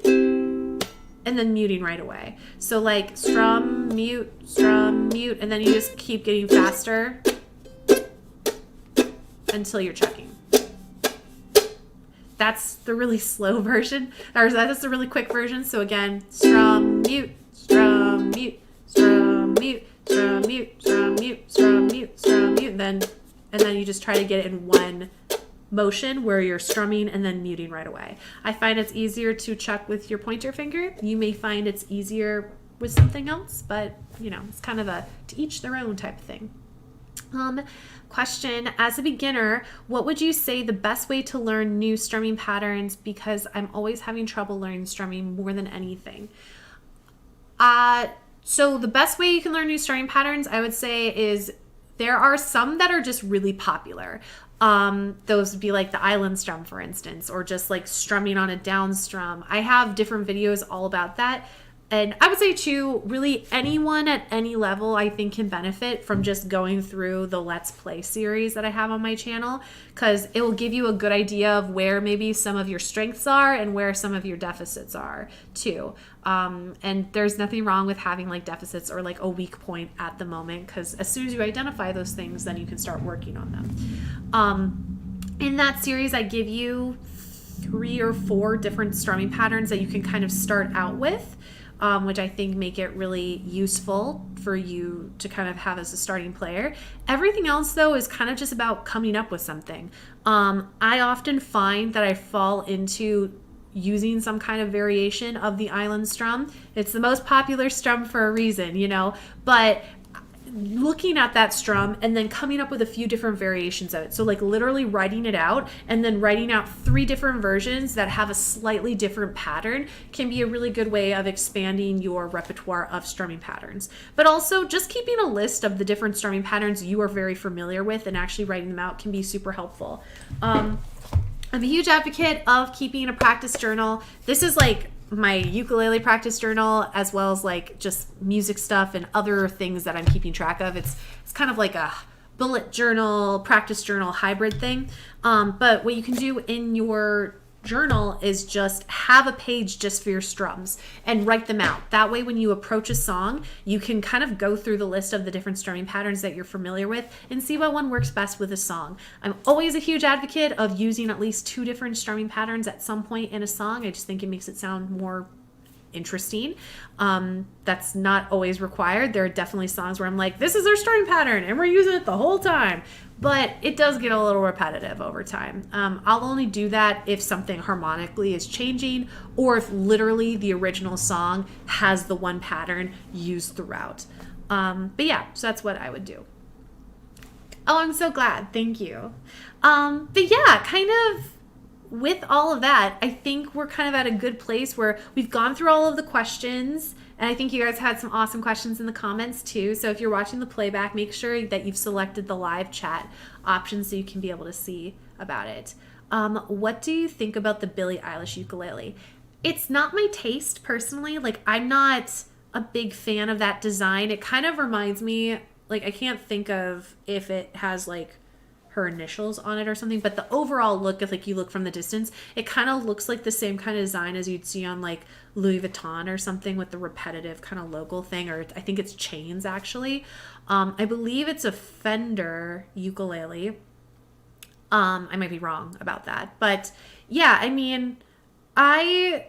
and then muting right away. So like strum, mute, and then you just keep getting faster until you're chucking. That's the really slow version, or that's the really quick version. So again, strum, mute, strum, mute, strum, mute, strum, mute, strum, mute, strum, mute, strum, mute, and then you just try to get it in one motion where you're strumming and then muting right away. I find it's easier to chuck with your pointer finger. You may find it's easier with something else, but you know, it's kind of a to each their own type of thing. Question, as a beginner, what would you say the best way to learn new strumming patterns, because I'm always having trouble learning strumming more than anything? So the best way you can learn new strumming patterns, I would say, is there are some that are just really popular. Those would be like the island strum, for instance, or just like strumming on a down strum. I have different videos all about that. And I would say too, really anyone at any level I think can benefit from just going through the Let's Play series that I have on my channel, because it will give you a good idea of where maybe some of your strengths are and where some of your deficits are too. And there's nothing wrong with having like deficits or like a weak point at the moment, because as soon as you identify those things, then you can start working on them. In that series, I give you 3 or 4 different strumming patterns that you can kind of start out with. Which I think make it really useful for you to kind of have as a starting player. Everything else, though, is kind of just about coming up with something. I often find that I fall into using some kind of variation of the island strum. It's the most popular strum for a reason, you know, but looking at that strum and then coming up with a few different variations of it. So like literally writing it out and then writing out 3 different versions that have a slightly different pattern can be a really good way of expanding your repertoire of strumming patterns. But also just keeping a list of the different strumming patterns you are very familiar with and actually writing them out can be super helpful. I'm a huge advocate of keeping a practice journal. This is like my ukulele practice journal, as well as like just music stuff and other things that I'm keeping track of. It's kind of like a bullet journal, practice journal hybrid thing. But what you can do in your journal is just have a page just for your strums and write them out. That way, when you approach a song, you can kind of go through the list of the different strumming patterns that you're familiar with and see what one works best with a song. I'm always a huge advocate of using at least 2 different strumming patterns at some point in a song. I just think it makes it sound more interesting. That's not always required. There are definitely songs where I'm like, this is our strumming pattern and we're using it the whole time. But it does get a little repetitive over time. I'll only do that if something harmonically is changing or if literally the original song has the one pattern used throughout. But yeah, so that's what I would do. Oh, I'm so glad. Thank you. But yeah, kind of with all of that, I think we're kind of at a good place where we've gone through all of the questions. And I think you guys had some awesome questions in the comments too. So if you're watching the playback, make sure that you've selected the live chat option so you can be able to see about it. What do you think about the Billie Eilish ukulele? It's not my taste personally. Like, I'm not a big fan of that design. It kind of reminds me, like, I can't think of if it has like her initials on it or something, but the overall look, if like you look from the distance, it kind of looks like the same kind of design as you'd see on like Louis Vuitton or something with the repetitive kind of logo thing, or I think it's chains actually. I believe it's a Fender ukulele. I might be wrong about that, but yeah, I mean, I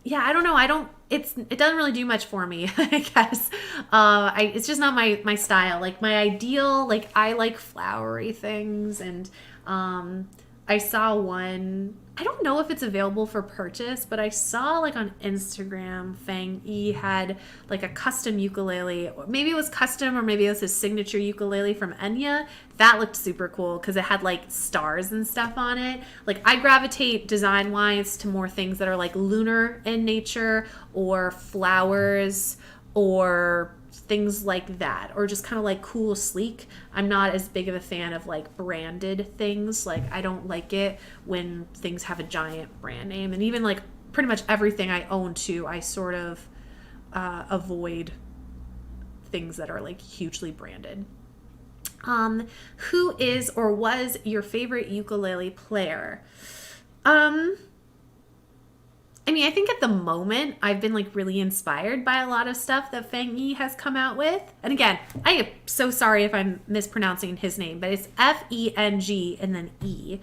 don't know. It doesn't really do much for me, I guess. It's just not my style. Like my ideal, like I like flowery things, and I saw one. I don't know if it's available for purchase, but I saw like on Instagram, Fang Yi had like a custom ukulele. Maybe it was custom, or maybe it was his signature ukulele from Enya. That looked super cool because it had like stars and stuff on it. Like I gravitate design-wise to more things that are like lunar in nature, or flowers, or things like that, or just kind of like cool, sleek. I'm not as big of a fan of like branded things. Like I don't like it when things have a giant brand name, and even like pretty much everything I own too, I sort of avoid things that are like hugely branded. Who is or was your favorite ukulele player? I mean, I think at the moment I've been like really inspired by a lot of stuff that Fang Yi has come out with. And again, I am so sorry if I'm mispronouncing his name, but it's Feng and then E.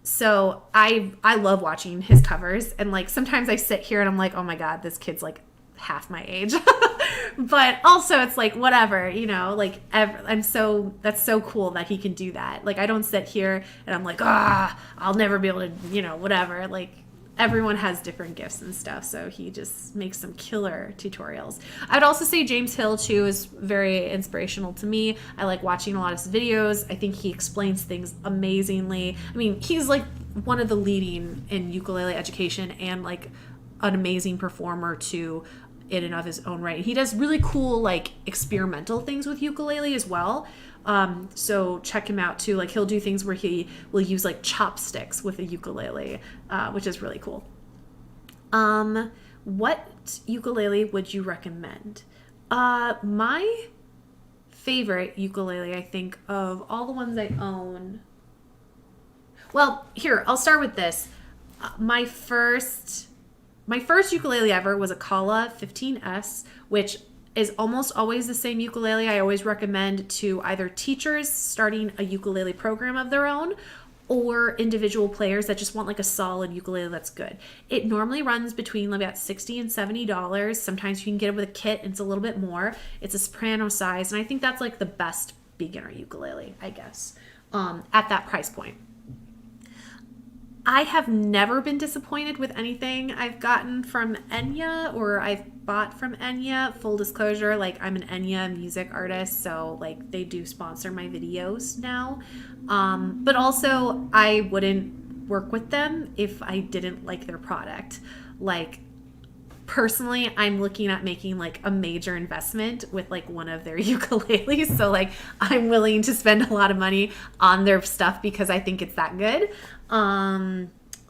So I love watching his covers, and like sometimes I sit here and I'm like, oh my God, this kid's like half my age. But also it's like, whatever, you know, like that's so cool that he can do that. Like I don't sit here and I'm like, I'll never be able to, you know, whatever. Like everyone has different gifts and stuff, so he just makes some killer tutorials. I'd also say James Hill too is very inspirational to me. I like watching a lot of his videos. I think he explains things amazingly. I mean, he's like one of the leading in ukulele education, and like an amazing performer too in and of his own right. He does really cool like experimental things with ukulele as well. So check him out too. Like he'll do things where he will use like chopsticks with a ukulele, which is really cool. What ukulele would you recommend? My favorite ukulele, I think, of all the ones I own. Well, here, I'll start with this. My first ukulele ever was a Kala 15S, which is almost always the same ukulele I always recommend to either teachers starting a ukulele program of their own, or individual players that just want like a solid ukulele that's good. It normally runs between about $60 and $70. Sometimes you can get it with a kit and it's a little bit more. It's a soprano size, and I think that's like the best beginner ukulele, I guess, at that price point. I have never been disappointed with anything I've gotten from Enya or I've bought from Enya. Full disclosure, like I'm an Enya music artist, so like they do sponsor my videos now. But also I wouldn't work with them if I didn't like their product. Like personally, I'm looking at making like a major investment with like one of their ukuleles. So like I'm willing to spend a lot of money on their stuff because I think it's that good.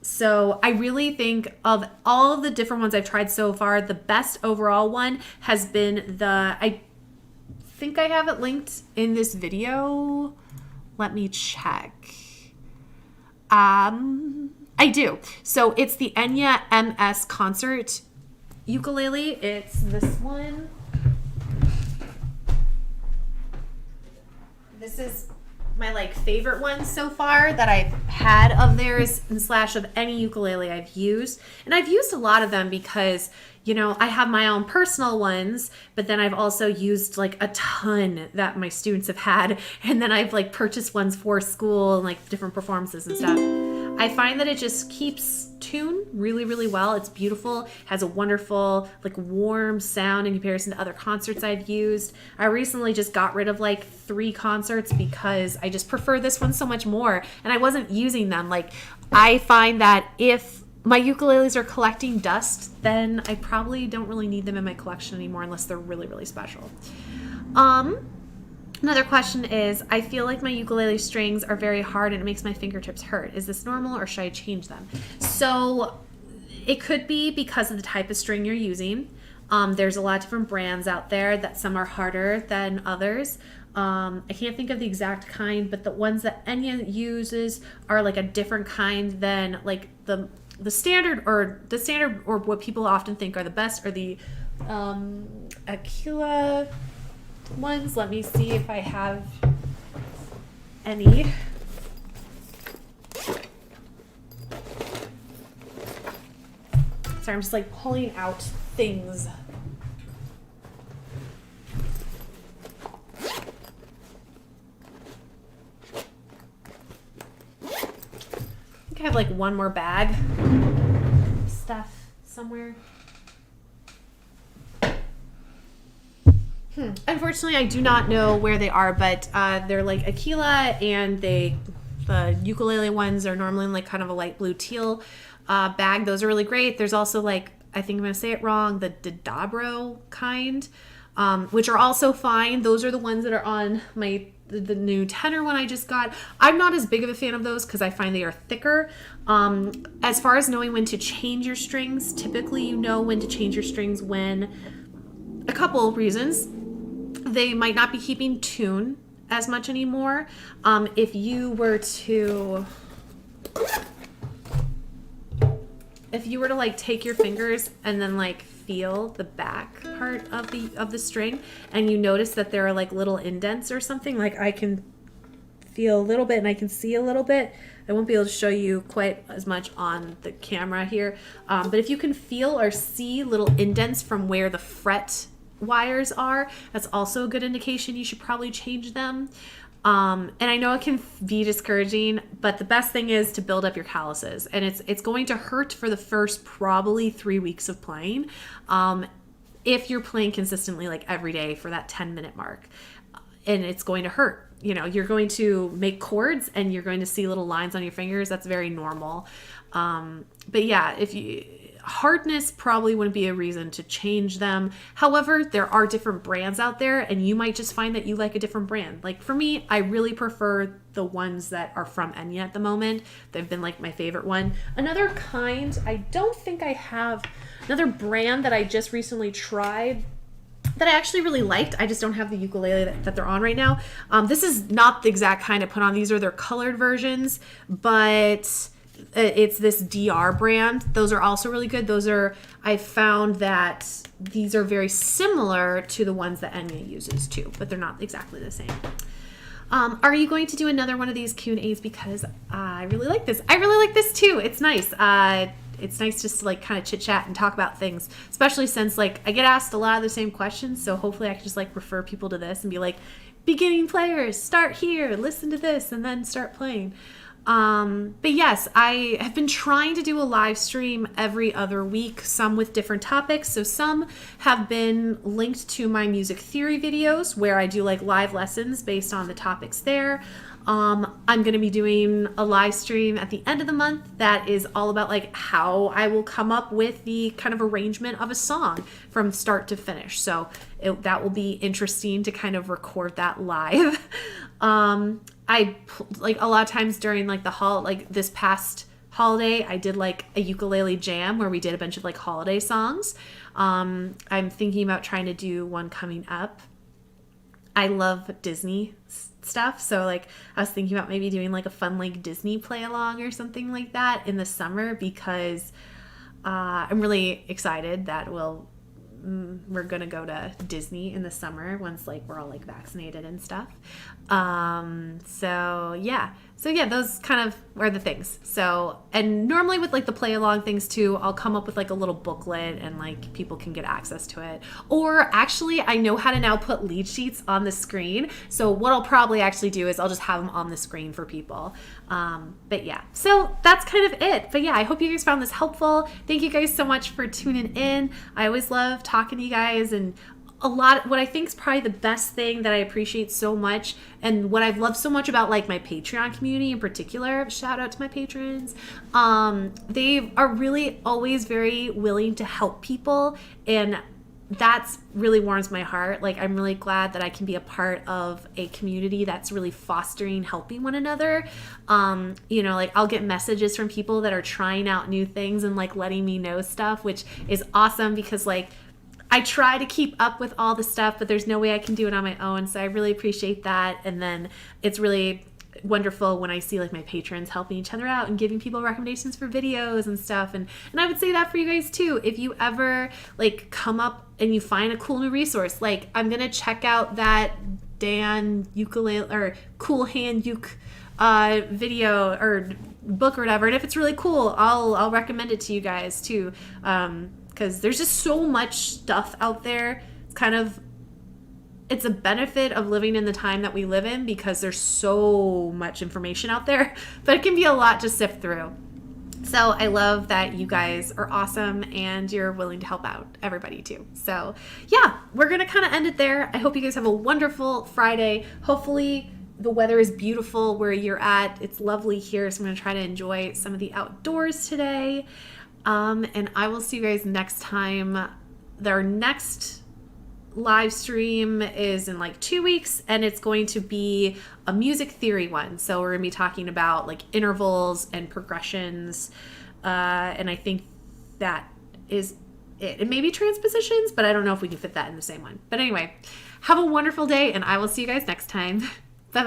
So I really think of all of the different ones I've tried so far, the best overall one has been I think I have it linked in this video. Let me check. I do. So it's the Enya MS Concert ukulele. It's this one. This is my like favorite ones so far that I've had of theirs and slash of any ukulele I've used. And I've used a lot of them because, you know, I have my own personal ones, but then I've also used like a ton that my students have had. And then I've like purchased ones for school and like different performances and stuff. I find that it just keeps tune really, really well. It's beautiful, has a wonderful, like warm sound in comparison to other concerts I've used. I recently just got rid of like 3 concerts because I just prefer this one so much more. And I wasn't using them. Like, I find that if my ukuleles are collecting dust, then I probably don't really need them in my collection anymore unless they're really, really special. Another question is, I feel like my ukulele strings are very hard and it makes my fingertips hurt. Is this normal or should I change them? So it could be because of the type of string you're using. There's a lot of different brands out there that some are harder than others. I can't think of the exact kind, but the ones that Enya uses are like a different kind than like the standard or what people often think are the best are the Aquila ones. Let me see if I have any. Sorry, I'm just like pulling out things. I think I have like one more bag of stuff somewhere. Unfortunately, I do not know where they are, but they're like Aquila, and the ukulele ones are normally in like kind of a light blue teal bag. Those are really great. There's also like, I think I'm going to say it wrong, the Didabro kind, which are also fine. Those are the ones that are on the new tenor one I just got. I'm not as big of a fan of those because I find they are thicker. As far as knowing when to change your strings, typically you know when to change your strings when a couple of reasons. They might not be keeping tune as much anymore. If you were to like take your fingers and then like feel the back part of the string, and you notice that there are like little indents or something, like I can feel a little bit and I can see a little bit. I won't be able to show you quite as much on the camera here, but if you can feel or see little indents from where the fret wires are, that's also a good indication you should probably change them. And I know it can be discouraging, but the best thing is to build up your calluses, and it's going to hurt for the first probably 3 weeks of playing, if you're playing consistently like every day for that 10-minute mark, and it's going to hurt. You know, you're going to make chords and you're going to see little lines on your fingers. That's very normal. But yeah, hardness probably wouldn't be a reason to change them. However, there are different brands out there, and you might just find that you like a different brand. Like for me, I really prefer the ones that are from Enya at the moment. They've been like my favorite one. Another kind, I don't think I have another brand that I just recently tried that I actually really liked. I just don't have the ukulele that they're on right now. This is not the exact kind I put on. These are their colored versions, but it's this DR brand. Those are also really good. I found that these are very similar to the ones that Enya uses too, but they're not exactly the same. Are you going to do another one of these Q&As? Because I really like this. I really like this too. It's nice. It's nice just to like kind of chit chat and talk about things, especially since like I get asked a lot of the same questions. So hopefully I can just like refer people to this and be like, beginning players, start here, listen to this, and then start playing. But yes, I have been trying to do a live stream every other week, some with different topics. So some have been linked to my music theory videos where I do like live lessons based on the topics there. I'm going to be doing a live stream at the end of the month that is all about like how I will come up with the kind of arrangement of a song from start to finish. So that will be interesting to kind of record that live. I like a lot of times during like this past holiday, I did like a ukulele jam where we did a bunch of like holiday songs. I'm thinking about trying to do one coming up. I love Disney stuff, so like I was thinking about maybe doing like a fun like Disney play along or something like that in the summer, because I'm really excited that we'll we're going to go to Disney in the summer once like we're all like vaccinated and stuff. So yeah, those kind of are the things. So, and normally with like the play along things too, I'll come up with like a little booklet and like people can get access to it. Or actually, I know how to now put lead sheets on the screen. So what I'll probably actually do is I'll just have them on the screen for people. But yeah, so that's kind of it. But yeah, I hope you guys found this helpful. Thank you guys so much for tuning in. I always love talking to you guys, and what I think is probably the best thing that I appreciate so much, and what I've loved so much about like my Patreon community in particular, shout out to my patrons, they are really always very willing to help people, and that's really warms my heart. Like, I'm really glad that I can be a part of a community that's really fostering helping one another. Like I'll get messages from people that are trying out new things and like letting me know stuff, which is awesome because like I try to keep up with all the stuff, but there's no way I can do it on my own. So I really appreciate that. And then it's really wonderful when I see like my patrons helping each other out and giving people recommendations for videos and stuff. And I would say that for you guys too. If you ever like come up and you find a cool new resource, like I'm going to check out that Dan ukulele or Cool Hand Uke video or book or whatever. And if it's really cool, I'll recommend it to you guys too. Because there's just so much stuff out there. It's a benefit of living in the time that we live in because there's so much information out there, but it can be a lot to sift through. So I love that you guys are awesome and you're willing to help out everybody too. So yeah, we're going to kind of end it there. I hope you guys have a wonderful Friday. Hopefully the weather is beautiful where you're at. It's lovely here. So I'm going to try to enjoy some of the outdoors today. And I will see you guys next time. Our next live stream is in like 2 weeks, and it's going to be a music theory one. So we're going to be talking about like intervals and progressions. And I think that is it. It may be transpositions, but I don't know if we can fit that in the same one. But anyway, have a wonderful day, and I will see you guys next time.